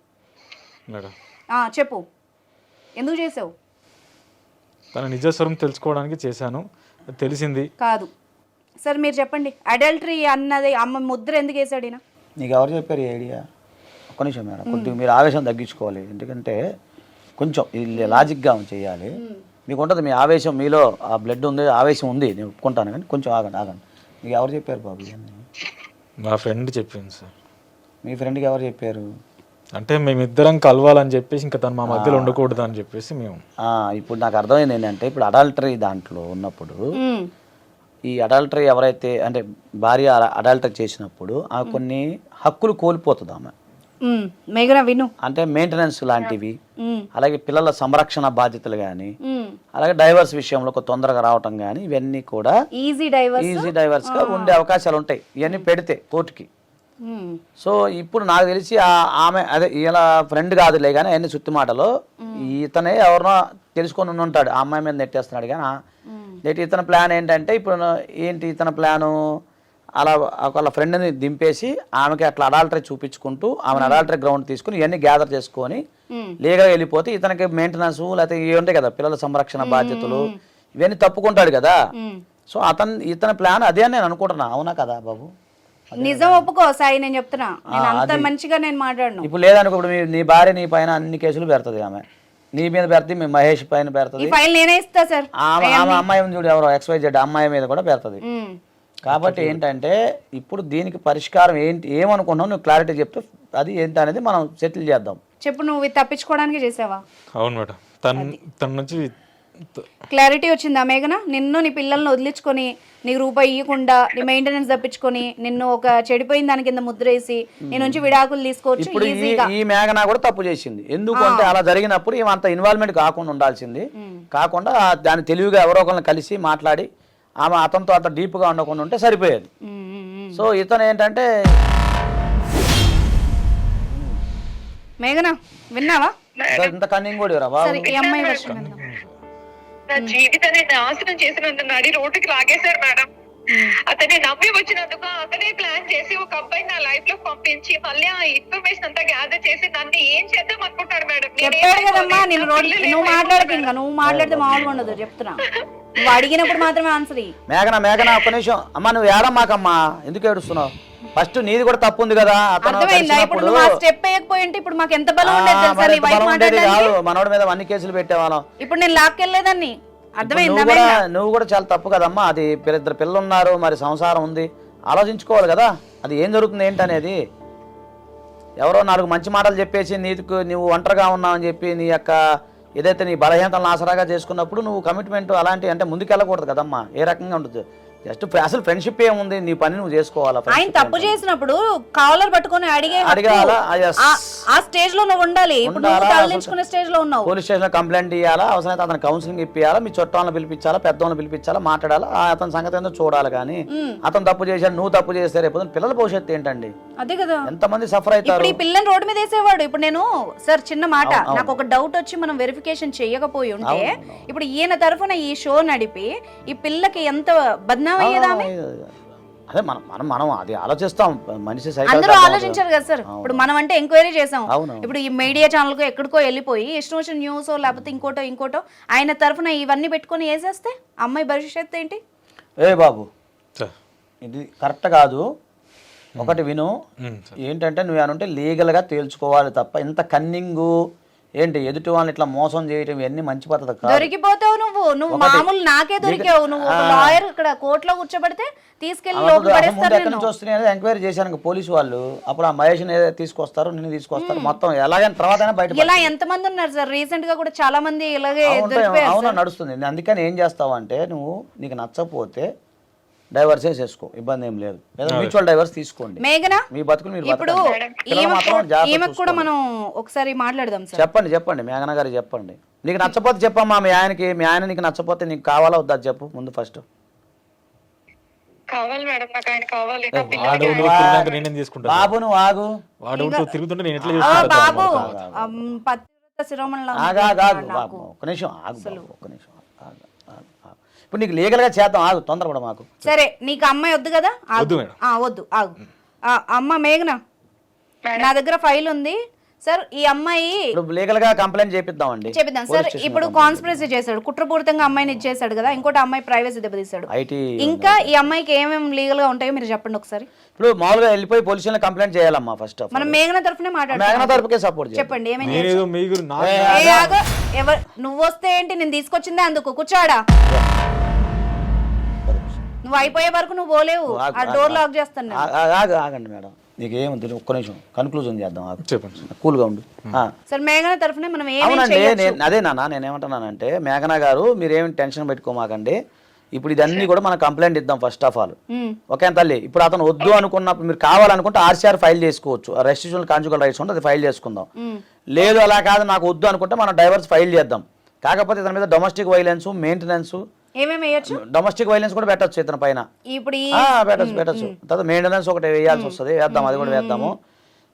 చెప్పు, ఎందుకు చేసావు? తన నిజస్వరం తెలుసుకోవడానికి చేశాను, తెలిసింది కాదు. సరే మీరు చెప్పండి, అడల్టరీ అన్నది అమ్మ ముద్ర ఎందుకు వేసాడు ఈయన? నీకు ఎవరు చెప్పారు ఈ ఐడియా? ఒక్క నిమిషం మేడం, కొద్దిగా మీరు ఆవేశం తగ్గించుకోవాలి. ఎందుకంటే కొంచెం లాజిక్గా చేయాలి. మీకు ఉంటుంది మీ ఆవేశం, మీలో ఆ బ్లడ్ ఉంది, ఆవేశం ఉంది, నేను ఒప్పుకుంటాను, కానీ కొంచెం ఆగండి. మీకు ఎవరు చెప్పారు బాబు ఇవన్నీ? మా ఫ్రెండ్ చెప్పింది సార్. మీ ఫ్రెండ్కి ఎవరు చెప్పారు? అంటే మేమిద్దరం కలవాలని చెప్పేసి, ఇంకా తను మా మధ్యలో ఉండకూడదు అని చెప్పేసి మేము. ఇప్పుడు నాకు అర్థమైంది ఏంటంటే, ఇప్పుడు అడల్టరీ దాంట్లో ఉన్నప్పుడు ఈ అడల్టరీ ఎవరైతే అంటే భార్య అడల్టరీ చేసినప్పుడు ఆ కొన్ని హక్కులు కోల్పోతుంది ఆమె. విను, అంటే మెయింటెనెన్స్ లాంటివి, అలాగే పిల్లల సంరక్షణ బాధ్యతలు కానీ, అలాగే డైవర్స్ విషయంలో తొందరగా రావటం కానీ, ఇవన్నీ కూడా ఈజీ డైవర్స్ గా ఉండే అవకాశాలు ఉంటాయి ఇవన్నీ పెడితే కోర్టుకి. సో ఇప్పుడు నాకు తెలిసి ఆమె అదే ఇలా ఫ్రెండ్ కాదులే కానీ అన్ని సుత్తి మాటలో ఇతనే ఎవరినో తెలుసుకొని ఉంటాడు, ఆ అమ్మాయి మీద నెట్టేస్తున్నాడు. కానీ ఇతని ప్లాన్ ఏంటంటే, ఇప్పుడు ఏంటి ఇతని ప్లాను, అలా వాళ్ళ ఫ్రెండ్ని దింపేసి ఆమెకి అట్లా అడాల్టరీ చూపించుకుంటూ ఆమెను అడాల్టరీ గ్రౌండ్ తీసుకుని ఇవన్నీ గ్యాదర్ చేసుకొని లీగల్గా వెళ్ళిపోతే ఇతనికి మెయింటెనెన్స్ లేకపోతే ఇవి ఉంటాయి కదా పిల్లల సంరక్షణ బాధ్యతలు, ఇవన్నీ తప్పుకుంటాడు కదా. సో ఇతని ప్లాన్ అదే అని నేను అనుకుంటున్నా. అవునా కదా బాబు? నిజం ఒప్పుకో సాయి, నేను చెప్తున్నా, అంత మంచిగా నేను మాట్లాడను. ఇప్పుడు లేదనుకో, ఇప్పుడు నీ భార్య నీ పైన అన్ని కేసులు పెడుతుంది, ఆమె నీ మీద పెడుతుంది, మీ మహేష్ పైన పెడుతుంది, ఆమె అమ్మాయి చూడు ఎవరో XYZ అమ్మాయి మీద కూడా పెడుతుంది. కాబట్టి ఏంటంటే ఇప్పుడు దీనికి పరిష్కారం ఏంటి ఏమనుకున్నావు నువ్వు క్లారిటీ చెప్తే అది ఏంటి అనేది మనం సెటిల్ చేద్దాం. చెప్పు, నువ్వు తప్పించుకోవడానికి చేసావా? అవును మేడం, తన నుంచి క్లారిటీ వచ్చిందా మేఘన? నిన్ను నీ పిల్లల్ని వదిలించుకొని నీకు రూపాయి ఇవ్వకుండా నీ మెయింటెనెన్స్ తప్పించుకొని నిన్ను ఒక చెడిపోయిన దాని కింద ముద్రేసి నీ నుంచి విడాకులు తీసుకోవచ్చు. ఇప్పుడు ఈ మేఘన కూడా తప్పు చేసింది. ఎందుకంటే అలా జరిగినప్పుడు ఏమంత ఇన్వాల్వ్మెంట్ కాకుండా ఉండాల్సింది, కాకుండా దాన్ని తెలివిగా ఎవరో ఒకరిని కలిసి మాట్లాడి ఆమె అతనితో అంత డీప్గా ఉండకుండా ఉంటే సరిపోయేది. సో ఇతను ఏంటంటే మేఘన విన్నావా? ఇంత కన్నింగ్ కూడా రా బాబు. నా జీవితాన్ని నాశనం చేసినందుకు నడి రోడ్డుకి లాగేశారు మేడం. అతన్ని నమ్మి వచ్చినందుకు అతనే ప్లాన్ చేసి ఒక అబ్బాయి నా లైఫ్ లో పంపించి మళ్ళీ ఆ ఇన్ఫర్మేషన్ అంతా గ్యాదర్ చేసి నన్ను ఏం చేద్దాం అనుకుంటారు మేడం. నువ్వు మాట్లాడకు, ఇంకా నువ్వు మాట్లాడితే మామూలుగా ఉండదు చెప్తున్నా. నువ్వు అడిగినప్పుడు మాత్రమే ఆన్సర్. మేఘన ఒక్క నిమిషం అమ్మా, నువ్వు ఏడమ్మాకమ్మా, ఎందుకు ఏడుస్తున్నావు? ఫస్ట్ నీది కూడా తప్పు ఉంది కదా. మనోడి మీద అన్ని కేసులు పెట్టేవాళ్ళం, ఇప్పుడు నేను లాక్కెళ్ళేదాన్ని. నువ్వు కూడా చాలా తప్పు కదమ్మా. అది ఇద్దరు పిల్లలు ఉన్నారు, మరి సంసారం ఉంది, ఆలోచించుకోవాలి కదా అది ఏం జరుగుతుంది ఏంటనేది. ఎవరో 4 మంచి మాటలు చెప్పేసి నువ్వు ఒంటరిగా ఉన్నావు అని చెప్పి నీ యొక్క ఏదైతే నీ బలహీనతలను ఆసరాగా చేసుకున్నప్పుడు నువ్వు కమిట్మెంట్ అలాంటి అంటే ముందుకెళ్ళకూడదు కదమ్మా. ఏ రకంగా ఉంటుంది? జస్ట్ అసలు ఫ్రెండ్షిప్ ఏముంది, నీ పని నువ్వు చేసుకోవాలా. ఆయన తప్పు చేసినప్పుడు కాలర్ పట్టుకొని అడిగాలా, ఆ స్టేజ్ లో నువ్వు ఉండాలి. స్టేజ్ లో ఉన్నావు, పోలీస్ స్టేషన్ లో కంప్లైంట్ ఇవ్వాలా, అవసరమైతే అతను కౌన్సిలింగ్ ఇప్పియాలా, మీ చుట్టాలను పిలిపించాలా, పెద్దవాళ్ళని పిలిపించాలా, మాట్లాడాలా, అతని సంగతి ఏందో చూడాలి. కానీ అతను తప్పు చేశాడు, నువ్వు తప్పు చేస్తే రేపు పిల్లల భవిష్యత్తు ఏంటండి? అదే కదా, ఎంతమంది సఫర్ అవుతారు. ఈ పిల్లని రోడ్డు మీద వేసేవాడు. ఇప్పుడు నేను సార్ చిన్న మాట, నాకు ఒక డౌట్ వచ్చి మనం వెరిఫికేషన్ చేయకపోయి ఉంటే ఇప్పుడు ఈయన తరఫున ఈ షో నడిపి ఈ పిల్లకి ఎంత బద్నాం అయ్యేదా? అదే మనం అది ఆలోచిస్తాం, మనిషి అందరూ ఆలోచించారు కదా సార్. ఇప్పుడు మనం అంటే ఎంక్వైరీ చేసాం, ఇప్పుడు ఈ మీడియా ఛానల్ కు ఎక్కడికో వెళ్ళిపోయి ఇష్టం వచ్చిన న్యూస్ లేకపోతే ఇంకోటో ఆయన తరఫున ఇవన్నీ పెట్టుకొని వేసేస్తే అమ్మాయి భవిష్యత్తు ఏంటి? ఏ బాబు, ఇది కరెక్ట్ కాదు. ఒకటి విను, ఏంటంటే నువ్వు ఏమంటే లీగల్గా తేల్చుకోవాలి తప్ప ఇంత కన్నింగు ఏంటి ఎదుటి వాళ్ళని ఇట్లా మోసం చేయటం ఇవన్నీ మంచి పద్ధతి కాదు. దొరికిపోతావు నువ్వు మామూలు నాకే దొరికావు. నువ్వు ఒక లాయర్ ఇక్కడ కోర్టులో కూర్చోబెడితే తీసుకెళ్లి లోపల పడేస్తారు. ఎక్కడి నుంచి వస్తున్నాయి ఎంక్వైరీ చేశాను పోలీసు వాళ్ళు. అప్పుడు ఆ మహేష్ని తీసుకొస్తారు, నిన్ను తీసుకొస్తారు, మొత్తం ఎలాగైనా తర్వాత బయట. ఇలా ఎంతమంది ఉన్నారు సార్? రీసెంట్ గా కూడా చాలా మంది ఇలాగే దొరికిపోయారు. అవునా, నడుస్తుంది. అందుకని ఏం చేస్తావు అంటే నువ్వు నీకు నచ్చకపోతే డైవర్స్ చేసుకో, ఇబ్బంది ఏం లేదు. లేదా మ్యూచువల్ డైవర్స్ తీసుకోండి. మేఘనా, మీ బతుకులు మీరు ఇప్పుడు ఈమెకు కూడా మనం ఒకసారి మాట్లాడదాం సార్. చెప్పండి మేఘన గారు చెప్పండి. నీకు నచ్చపోతే చెప్పమ్మా మీ ఆయనకి. మీ ఆయన నీకు నచ్చపోతే నీకు కావాలా వద్దా చెప్పు ముందు ఫస్ట్. కావాలి మేడం, నాకు ఆయన కావాలి. బాబు నువ్వు ఆగు. తిరుగుతుంటే నేను ఎట్లా బాబు పతివ్రత శిరోమణిలా బాబు ఒక్క నిమిషం ఆగు బాబు, ఒక్క నిమిషం ఆగు. ఇప్పుడు నీకు లీగల్ గా చేద్దాం, ఆగు, తొందరపడ మాకు. సరే, నీకు అమ్మాయి వద్దు కదా? వద్దు, ఆగు. అమ్మ మేఘన, నా దగ్గర ఫైల్ ఉంది సార్. ఈ అమ్మాయి లీగల్ గా కంప్లైంట్ చేపిద్దామండి. చేపిద్దాం సార్. ఇప్పుడు కాన్స్పిరసీ చేశాడు, కుట్రపూరితంగా అమ్మాయిని ఇచ్చేసాడు కదా. ఇంకోటి అమ్మాయి ప్రైవసీ దెబ్బతీశాడు. ఇంకా ఈ అమ్మాయికి ఏమేమి లీగల్ గా ఉంటాయో మీరు చెప్పండి ఒకసారి. ఇప్పుడు మామూలుగా వెళ్ళిపోయి పోలీస్ స్టేషన్ కంప్లైంట్ చేయాలమ్మా ఫస్ట్. మనం మేఘన తరఫునే మాట్లాడాలి. మేఘన తరఫుకే సపోర్ట్ చెప్పండి ఏమేమి. నేను నువ్వు వస్తే ఏంటి, నేను తీసుకొచ్చిందే అందుకు. కూర్చోడా, నువ్వు అయిపోయే వరకు నువ్వు పోలేవు. ఆ డోర్ లాక్ చేస్తాను. ఆగండి మేడం, నీకేముంది ఒక్క నిమిషం కన్క్లూజన్ చేద్దాం. చెప్పండి, కూల్గా ఉండు. సార్ మేఘన తరఫునే మనం అవునండి. అదే నాన్న నేనేమంటున్నానంటే మేఘన గారు మీరేమి టెన్షన్ పెట్టుకోమాకండి. ఇప్పుడు ఇదన్నీ కూడా మనం కంప్లైంట్ ఇద్దాం ఫస్ట్ ఆఫ్ ఆల్. ఓకే తల్లి. ఇప్పుడు అతను వద్దు అనుకున్నప్పుడు మీరు కావాలనుకుంటే ఆర్సీఆర్ ఫైల్ చేసుకోవచ్చు. రెస్ట్రిక్షన్ కాన్జుగల్ రైట్స్ ఉంటే అది ఫైల్ చేసుకుందాం. లేదు అలా కాదు నాకు వద్దు అనుకుంటే మనం డైవర్స్ ఫైల్ చేద్దాం. కాకపోతే ఇతని మీద domestic violence, maintenance, domestic violence కూడా పెట్టచ్చు ఇతని పైన. ఇప్పుడు పెట్టచ్చు. తర్వాత మెయింటెనెన్స్ ఒకటి వేయాల్సి వస్తుంది, వేద్దాం, అది కూడా వేద్దాము.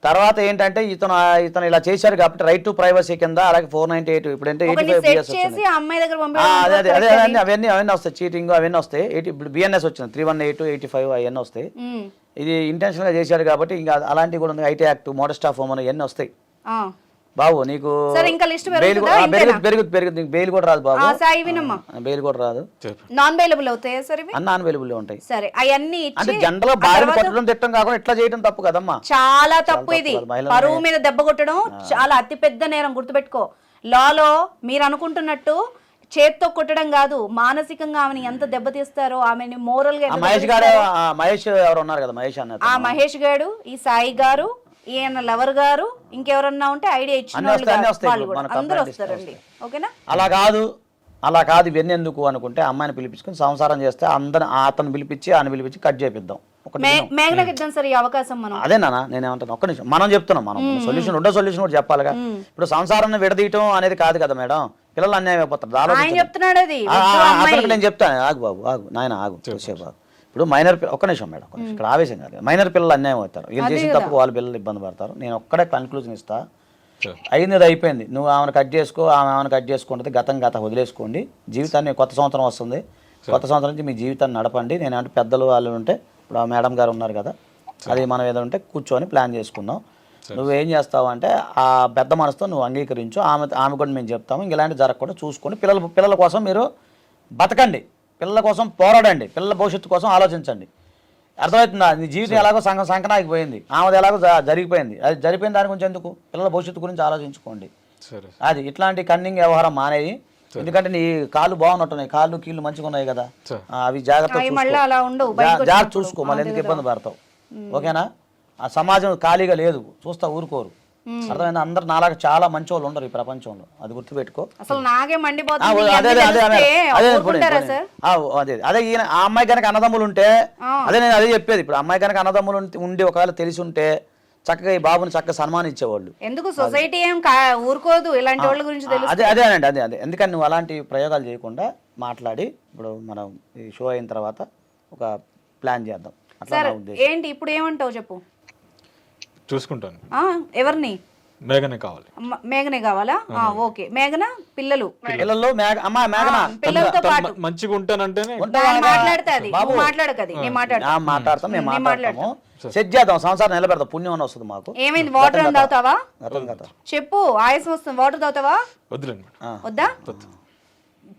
తర్వాత ఏంటంటే ఇతను ఇలా చేశారు కాబట్టి రైట్ టు ప్రైవసీ కింద, అలాగే 498 ఇప్పుడు అంటే 85 అవన్నీ వస్తాయి. చీటింగ్ అవన్నీ వస్తాయి. ఇప్పుడు బిఎన్ఎస్ వచ్చింది 318, 85 అవన్నీ వస్తాయి. ఇది ఇంటెన్షనల్ గా చేశారు కాబట్టి ఇంకా అలాంటివి కూడా ఉంది. IT act, modest of women ఇవన్నీ వస్తాయి బాబు. నీకు పెరుగుతుంది. బెయిల్ కూడా రాదు బాబు, బెయిల్ కూడా రాదు. నాన్ బెయిలబుల్ అవుతాయి సార్. నాన్ బెయిలబుల్ ఉంటాయి. సరే, అవన్నీ అంటే జనరల్ గా భార్యను కొట్టడం తిట్టడం కాకుండా ఇట్లా చేయడం తప్పు కదమ్మా. చాలా తప్పు ఇది. పరువు మీద దెబ్బ కొట్టడం చాలా అతి పెద్ద నేరం, గుర్తుపెట్టుకో. లాలో మీరు అనుకుంటున్నట్టు చేత్తో కొట్టడం కాదు, మానసికంగా ఆమెను ఎంత దెబ్బతీస్తారో, ఆమెని మోరల్ గా. మహేష్ ఎవరు ఉన్నారు కదా, మహేష్ అన్న, ఆ మహేష్ గారు, ఈ సాయి గారు, ఈయన లవర్ గారు, ఇంకెవరన్నా ఉంటే ఐడియా ఇచ్చిన అందరూ వస్తారండి. ఓకేనా? అలా కాదు ఇవన్నీ ఎందుకు అనుకుంటే అమ్మాయిని పిలిపించుకుని సంసారం చేస్తే అతను పిలిపించి ఆయన పిలిపించి కట్ చేపిద్దాం. మేఘనకి ఇద్దాం సార్ ఈ అవకాశం. మనం అదేనా నేనేమంటాను, ఒక్క నిమిషం మనం చెప్తున్నాం. మనం సొల్యూషన్ కూడా చెప్పాలిగా. ఇప్పుడు సంసారాన్ని విడదీయటం అనేది కాదు కదా మేడం. పిల్లలు అన్యాయం అయిపోతారు. ఆయన చెప్తున్నాడు అది. నేను చెప్తాను, ఆగు బాబు, ఆగు నాయన, ఆగు సేపు. ఇప్పుడు మైనర్ ఒక్క నిమిషం మేడం, ఇక్కడ ఆవేశం కాదు. మైనర్ పిల్లలు అన్యాయం అవుతారు. వీళ్ళు చేసిన తప్పు వాళ్ళ పిల్లలు ఇబ్బంది పడతారు. నేను ఒక్కడే కన్క్లూజన్ ఇస్తా. అయింది అయిపోయింది. నువ్వు ఆమెను కట్ చేసుకో, ఆమెను కట్ చేసుకుంటుంది. గతం వదిలేసుకోండి. జీవితాన్ని కొత్త సంవత్సరం వస్తుంది. కొత్త సంవత్సరం నుంచి మీ జీవితాన్ని నడపండి. నేను అంటే పెద్దలు వాళ్ళు ఉంటే, ఇప్పుడు ఆ మేడం గారు ఉన్నారు కదా, అది మనం ఏదో ఉంటే కూర్చొని ప్లాన్ చేసుకుందాం. నువ్వేం చేస్తావు అంటే ఆ పెద్ద మనసుతో నువ్వు అంగీకరించు. ఆమె కూడా మేము చెప్తాము. ఇలాంటి జరగకుండా చూసుకొని పిల్లల కోసం మీరు బతకండి, పిల్లల కోసం పోరాడండి, పిల్లల భవిష్యత్తు కోసం ఆలోచించండి. అర్థమవుతుందా? నీ జీవితం ఎలాగో సంకనాకి పోయింది, ఆమెది ఎలాగో జరిగిపోయింది. అది జరిపోయిన దాని గురించి ఎందుకు, పిల్లల భవిష్యత్తు గురించి ఆలోచించుకోండి. అది ఇట్లాంటి కన్నింగ్ వ్యవహారం మానేది. ఎందుకంటే నీ కాళ్ళు బాగున్నట్టున్నాయి, కాళ్ళు కీళ్ళు మంచిగా ఉన్నాయి కదా, అవి జాగ్రత్త చూసుకో. మళ్ళీ ఎందుకు ఇబ్బంది పడతావు? ఓకేనా? ఆ సమాజం ఖాళీగా లేదు, చూస్తా ఊరుకోరు. అర్థమైంది? అందరు నాలాగా చాలా మంచి వాళ్ళు ఉండరు ఈ ప్రపంచంలో, అది గుర్తుపెట్టుకో. అదే ఈయన ఆ అమ్మాయి కనుక అన్నదమ్ములు ఉంటే, అదే నేను అదే చెప్పేది. ఇప్పుడు అమ్మాయి కనుక అన్నదమ్ములు ఉండి ఒకవేళ తెలిసి ఉంటే చక్కగా ఈ బాబుని చక్కగా సన్మానించేవాళ్ళు. ఎందుకు సొసైటీ ఏం ఊరుకోదు ఇలాంటి వాళ్ళ గురించి. అదే ఎందుకని నువ్వు అలాంటి ప్రయోగాలు చేయకుండా మాట్లాడి ఇప్పుడు మనం ఈ షో అయిన తర్వాత ఒక ప్లాన్ చేద్దాం. ఏంటి ఇప్పుడు ఏమంటావు చెప్పు. చూసుకుంటాను. ఎవరిని? మేఘనే కావాలి. మేఘనే కావాలా? ఓకే. మేఘన పిల్లలు పిల్లలతో పాటు మంచిగా ఉంటానంటేనే మాట్లాడుతుంది. మాట్లాడకది, నేను మాట్లాడతాము. సెట్ చేద్దాం, సంసారం నిలబెడతాం, పుణ్యం అని వస్తుంది మాకు. ఏమైంది? వాటర్ తాగుతావా? చెప్పు, ఆయాసం వస్తుంది, వాటర్ తాగుతావా? వద్దులేండి. వద్దా?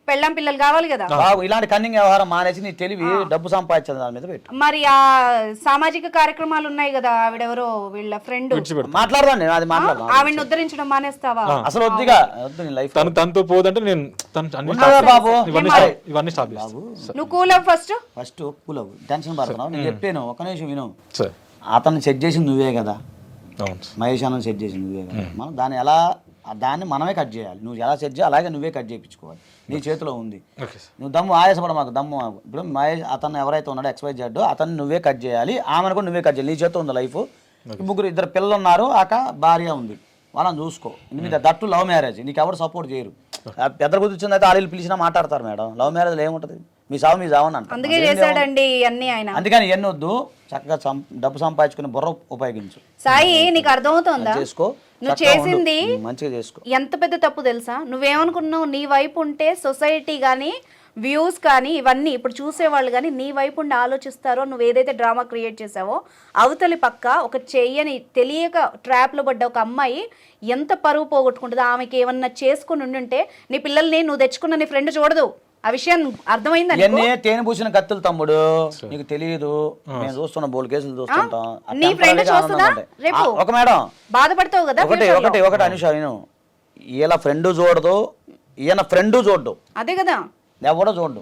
పెళ్ళాం పిల్లలు కావాలి కదా. బాబు ఇలాంటి కన్నింగ్ వ్యవహారం మానేసి నీ తెలివి డబ్బు సంపాదించడం దాని మీద పెట్టు. మరి ఆ సామాజిక కార్యక్రమాలు ఉన్నాయి కదా, ఆవిడెవరో వీళ్ళ ఫ్రెండ్, మాట్లాడదాం, నేను అది మాట్లాడదాం. ఆవిడని ఉద్ధరించడం మానేస్తావా? అసలు వద్దుగా వద్దు నీ లైఫ్. తనతో పోదంటే నేను బాబు ఇవన్నీ స్టాప్ చేస్తాను. నువ్వు కూల్ అవ్వు ఫస్ట్ కూల్ అవ్వు, టెన్షన్ పడుతున్నావు. నేను చెప్పాను, ఒక నిమిషం విను. సరే. అతన్ని సెట్ చేసింది నువ్వే కదా, అవును సార్. మహేష్ అన్నని సెట్ చేసింది నువ్వే కదా. మనం దాన్ని మనమే కట్ చేయాలి. నువ్వు ఎలా సెట్ చేయాలి అలాగే నువ్వే కట్ చేయించుకోవాలి. నీ చేతిలో ఉంది. Okay sir. నువ్వు దమ్ము ఆయాసపడ మాకు, దమ్ము ఇప్పుడు మహేష్ అతను ఎవరైతే ఉన్నాడో XYZ అతన్ని నువ్వే కట్ చేయాలి, ఆమెను కూడా నువ్వే కట్ చేయాలి. నీ చేతిలో ఉంది లైఫ్. ముగ్గురు ఇద్దరు పిల్లలు ఉన్నారు, భార్య ఉంది, వాళ్ళని చూసుకో. మీద దట్టు లవ్ మ్యారేజ్, నీకు ఎవరు సపోర్ట్ చేయరు. పెద్ద కూర్చుంది అయితే వాళ్ళు పిలిచినా మాట్లాడతారు మేడం. లవ్ మ్యారేజ్ ఏముంటుంది, మీ సావు మీ సావు అని అంటారు. అందుకే చేశాడండి అన్ని ఆయన. అందుకని ఎన్ని వద్దు, చక్కగా డబ్బు సంపాదించుకుని బుర్ర ఉపయోగించు. సాయి నీకు అర్థమవుతుందా? చేసుకో, నువ్వు చేసింది మంచిగా చేసుకో. ఎంత పెద్ద తప్పు తెలుసా? నువ్వేమనుకున్నావు, నీ వైపు ఉంటే సొసైటీ కానీ వ్యూస్ కానీ ఇవన్నీ ఇప్పుడు చూసేవాళ్ళు కానీ నీ వైపు ఉండి ఆలోచిస్తారో, నువ్వు ఏదైతే డ్రామా క్రియేట్ చేసావో అవతలి పక్క ఒక చెయ్యని తెలియక ట్రాప్లో పడ్డ ఒక అమ్మాయి ఎంత పరువు పోగొట్టుకుంటుందో. ఆమెకి ఏమన్నా చేసుకుని ఉండుంటే నీ పిల్లల్ని నువ్వు తెచ్చుకున్న నీ ఫ్రెండ్ చూడదు. ఆ విషయం అర్థమైందా? ఎన్నే తేనె పూసిన కత్తులు తమ్ముడు, నీకు తెలియదు. మేము చూస్తున్నా, బోల్ కేసులు చూస్తుంటాం. నీ ఫ్రెండ్ చూస్తుందా రేపు? ఒక మేడం బాధపడతావు కదా. ఒకటి అనుష, నేను ఈయన ఫ్రెండ్ చూడదు, ఈయన ఫ్రెండ్ చూడ్డు, అదే కదా, ఎవడో చూడ్డు.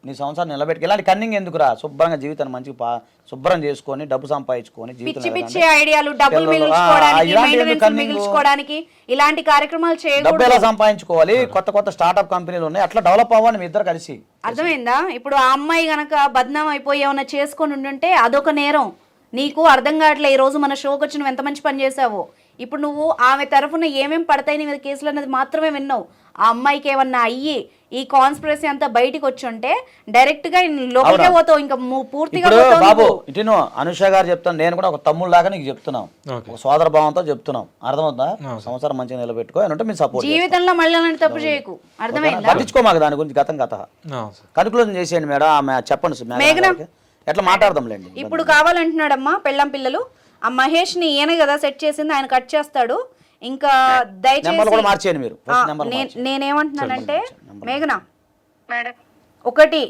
నీ సంవత్సరం నిలబెట్టుకు. ఇలాంటి కన్నింగ్ ఎందుకురా? శుభ్రంగా జీవితాన్ని మంచిగా శుభ్రం చేసుకొని డబ్బు సంపాదించుకొని పిచ్చి పిచ్చి ఐడియాలు, డబ్బులు మిగిల్చుకోవడానికి ఇలాంటి కార్యక్రమాలు చేయకూడదు. డబ్బు ఎలా సంపాదించుకోవాలి, కొత్త స్టార్ట్అప్ కంపెనీలు ఉన్నాయి, అట్లా డెవలప్ అవ్వండి మీ ఇద్దరు కలిసి. అర్థమైందా? ఇప్పుడు ఆ అమ్మాయి గనక బద్నాం అయిపోయి ఏమన్నా చేసుకొని ఉండుంటే అదొక నేరం. నీకు అర్థం కావట్లే, ఈ రోజు మన షోకి వచ్చి నువ్వు ఎంత మంచి పని చేసావో. ఇప్పుడు నువ్వు ఆమె తరఫున ఏమేం పడతాయి నీ మీద కేసులు అన్నది మాత్రమే విన్నావు. ఆ అమ్మాయికి ఏమన్నా అయ్యి ఈ కాన్స్పిరసీ అంతా బయటికి వచ్చి ఉంటే డైరెక్ట్ గా లోపలికే పోతావు, ఇంకా పూర్తిగా బాబు. ఇటు అనుష గారు చెప్తాను, నేను కూడా ఒక తమ్ముడు లాగా నీకు చెప్తున్నాం, ఒక సోదర భావంతో చెప్తున్నాం. అర్థమవుతుందా? సంవత్సరం మంచిగా నిలబెట్టుకో అంటే మీ సపోర్ట్. జీవితంలో మళ్ళీ అలాంటి తప్పు చేయకు. అర్థమైందా? పట్టించుకో మాకు దాని గురించి గతం కథ. కన్క్లూజన్ చేసేయండి మేడం. ఆమె చెప్పండి మేఘన, ఎట్లా మాట్లాడదాంలేండి. ఇప్పుడు కావాలంటున్నాడమ్మా పెళ్ళం పిల్లలు. ఆ మహేష్ ని ఈయన కదా సెట్ చేసింది, ఆయన కట్ చేస్తాడు. ఇంకా దయచేసి నేనేమంటున్నానంటే మేఘనా, ఒకటి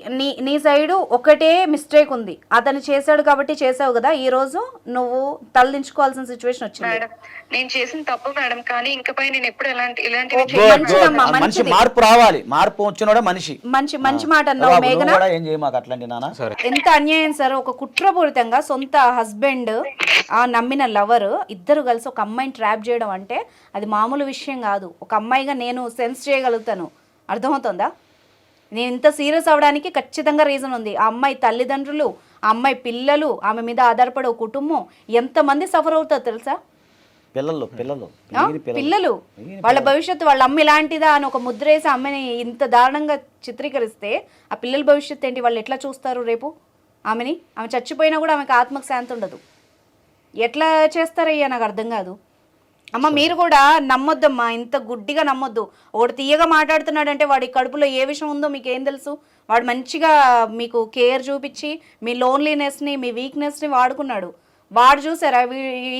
నీ సైడు ఒకటే మిస్టేక్ ఉంది. అతను చేశాడు కాబట్టి చేసావు కదా, ఈ రోజు నువ్వు తలదించుకోవాల్సిన సిచ్యువేషన్ వచ్చింది. నేను చేసిన తప్పు మేడం, కానీ ఇంకపై నేను ఎప్పుడు మనిషి మార్పు రావాలి. మార్పు వచ్చినోడే మనిషి. మంచి మాట అన్నావు మేఘనా. ఎంత అన్యాయం సార్. ఒక కుట్రపూరితంగా సొంత హస్బెండ్ ఆ నమ్మిన లవర్ ఇద్దరు కలిసి ఒక అమ్మాయిని ట్రాప్ చేయడం అంటే అది మామూలు విషయం కాదు. ఒక అమ్మాయిగా నేను సెన్స్ చేయగలుగుతాను. అర్థమవుతుందా? నేను ఇంత సీరియస్ అవడానికి ఖచ్చితంగా రీజన్ ఉంది. ఆ అమ్మాయి తల్లిదండ్రులు, ఆ అమ్మాయి పిల్లలు, ఆమె మీద ఆధారపడే కుటుంబం ఎంతమంది సఫర్ అవుతారు తెలుసా? పిల్లలు వాళ్ళ భవిష్యత్తు, వాళ్ళ అమ్మ ఇలాంటిదా అని ఒక ముద్ర వేసి అమ్మని ఇంత దారుణంగా చిత్రీకరిస్తే ఆ పిల్లల భవిష్యత్తు ఏంటి? వాళ్ళు ఎట్లా చూస్తారు రేపు ఆమెని? ఆమె చచ్చిపోయినా కూడా ఆమెకు ఆత్మకు శాంతి ఉండదు. ఎట్లా చేస్తారయ్యా నాకు అర్థం కాదు. అమ్మ మీరు కూడా నమ్మొద్దమ్మా, ఇంత గుడ్డిగా నమ్మొద్దు. ఒకటి తీయగా మాట్లాడుతున్నాడంటే వాడి కడుపులో ఏ విషయం ఉందో మీకు ఏం తెలుసు? వాడు మంచిగా మీకు కేర్ చూపించి మీ లోన్లీనెస్ని, మీ వీక్నెస్ని వాడుకున్నాడు. వాడు చూసారా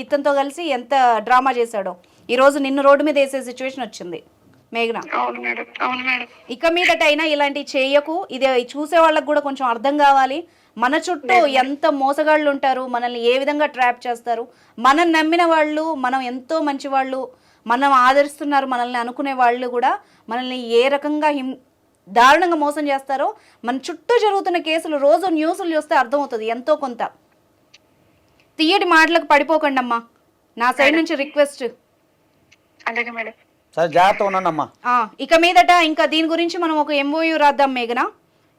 ఇతనితో కలిసి ఎంత డ్రామా చేశాడో. ఈరోజు నిన్ను రోడ్డు మీద వేసే సిచ్యువేషన్ వచ్చింది మేఘన. ఇక మీదటైనా ఇలాంటివి చేయకు. ఇది చూసే వాళ్ళకి కూడా కొంచెం అర్థం కావాలి. మన చుట్టూ ఎంత మోసగాళ్ళు ఉంటారు, మనల్ని ఏ విధంగా ట్రాప్ చేస్తారు. మనం నమ్మిన వాళ్ళు, మనం ఎంతో మంచి వాళ్ళు, మనం ఆదరిస్తున్నారు మనల్ని అనుకునే వాళ్ళు కూడా మనల్ని ఏ రకంగా దారుణంగా మోసం చేస్తారో మన చుట్టూ జరుగుతున్న కేసులు రోజు న్యూస్లు చూస్తే అర్థమవుతుంది ఎంతో కొంత. తీయటి మాటలకు పడిపోకండి అమ్మా, నా సైడ్ నుంచి రిక్వెస్ట్. ఇక మీదట ఇంకా దీని గురించి మనం ఒక MOU రాద్దాం మేఘన.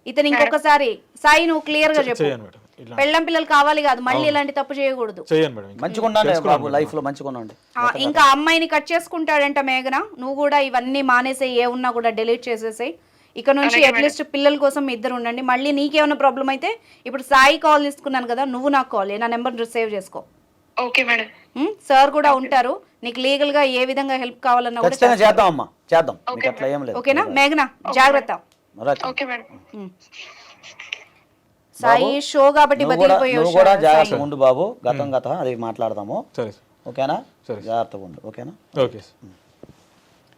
ఇతను ఇంకొకసారి సాయి నువ్వు క్లియర్ గా చెప్పు, పెళ్ళం పిల్లలు కావాలి కాదు, మళ్ళీ ఇలాంటి తప్పు చేయకూడదు. ఇంకా అమ్మాయిని కట్ చేసుకుంటాడంట మేఘన. నువ్వు కూడా ఇవన్నీ మానేసే, ఏ ఉన్నా కూడా డిలీట్ చేసేసాయి. ఇక నుంచి అట్లీస్ట్ పిల్లల కోసం మీ ఇద్దరు ఉండండి. మళ్ళీ నీకేమైనా ప్రాబ్లం అయితే ఇప్పుడు సాయి కాల్ తీసుకున్నాను కదా, నువ్వు నాకు కాల్, నా నెంబర్ సేవ్ చేసుకో. Okay madam. సార్ కూడా ఉంటారు, నీకు లీగల్ గా ఏ విధంగా హెల్ప్ కావాలన్నా కూడా చేద్దాం. ఓకేనా మేఘన? జాగ్రత్త. సాయి షో కాబట్టి ఉండు బాబు, గతం అది మాట్లాడదాము. ఓకేనా? జాగ్రత్తగా ఉండు. ఓకేనా?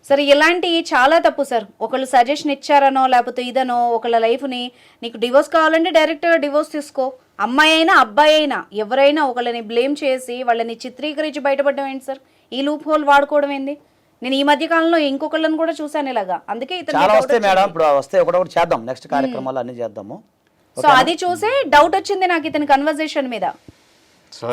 సరే ఇలాంటి చాలా తప్పు సార్. ఒకళ్ళు సజెషన్ ఇచ్చారనో లేకపోతే ఇదనో ఒకళ్ళ లైఫ్ని నీకు డివోర్స్ కావాలంటే డైరెక్ట్గా డివోర్స్ తీసుకో. అమ్మాయి అయినా అబ్బాయి అయినా ఎవరైనా ఒకళ్ళని బ్లేమ్ చేసి వాళ్ళని చిత్రీకరించి బయటపడడం ఏంటి సార్? ఈ లూప్ హోల్ వాడుకోవడం ఏంది? నేను ఈ మధ్య కాలంలో ఇంకొకళ్ళని కూడా చూసాను ఇలాగా. అందుకే ఇతను చాలా వస్తాయి మేడం, ఇప్పుడు వస్తే ఒకటి చేద్దాం, నెక్స్ట్ కార్యక్రమాలు అన్ని చేద్దాము. సో అది చూసే డౌట్ వచ్చింది నాకు ఇతని కన్వర్జేషన్ మీద.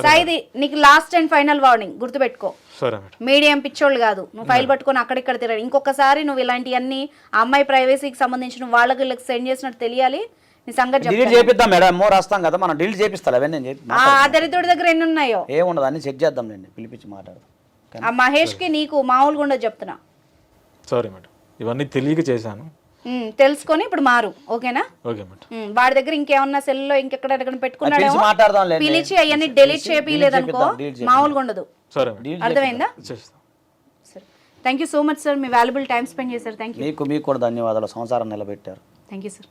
సాయిది నీకు లాస్ట్ అండ్ ఫైనల్ వార్నింగ్, గుర్తుపెట్టుకో. సరే మేడం. మీడియం పిచ్చోళ్ళు కాదు, నువ్వు ఫైల్ పట్టుకొని అక్కడిక్కడ తిరగడు. ఇంకొకసారి నువ్వు ఇలాంటివన్నీ ఆ అమ్మాయి ప్రైవసీకి సంబంధించిన వాళ్ళకి వీళ్ళకి సెండ్ చేసినట్టు తెలియాలి. నీ సంగతి డిలీట్ చేపిద్దాం మేడం, మో రాస్తాం కదా మనం, డిలీట్ చేపిస్తా అవన్నీ. నేను చెప్పి ఆ దరిద్రుడి దగ్గర ఎన్ని ఉన్నాయో ఏముండదు, అన్ని చెక్ చేద్దాం లేండి, పిలిపించి మాట్లాడదాం. ఆ మహేష్ కి నీకు మామూలుగా ఉండదు చెప్తున్నా. సారీ మేడం, ఇవన్నీ తెలియక చేశాను. తెలుసుకొని ఇప్పుడు మారు, ఓకేనా? Okay madam. వాడి దగ్గర ఇంకేమన్నా సెల్లో ఇంకెక్కడ పెట్టుకున్నాడేమో మాట్లాడదాం పిలిచి అవన్నీ డెలీట్ చేయలేదనుకో మామూలుగా ఉండదు. సరే మేడం, అర్థమైందా? చేస్తాం. సరే, thank you so much sir, మీ వాల్యుబుల్ టైం స్పెండ్ చేశారు. Thank you. మీకు కూడా ధన్యవాదాలు, సంసారం నిలబెట్టారు. Thank you sir.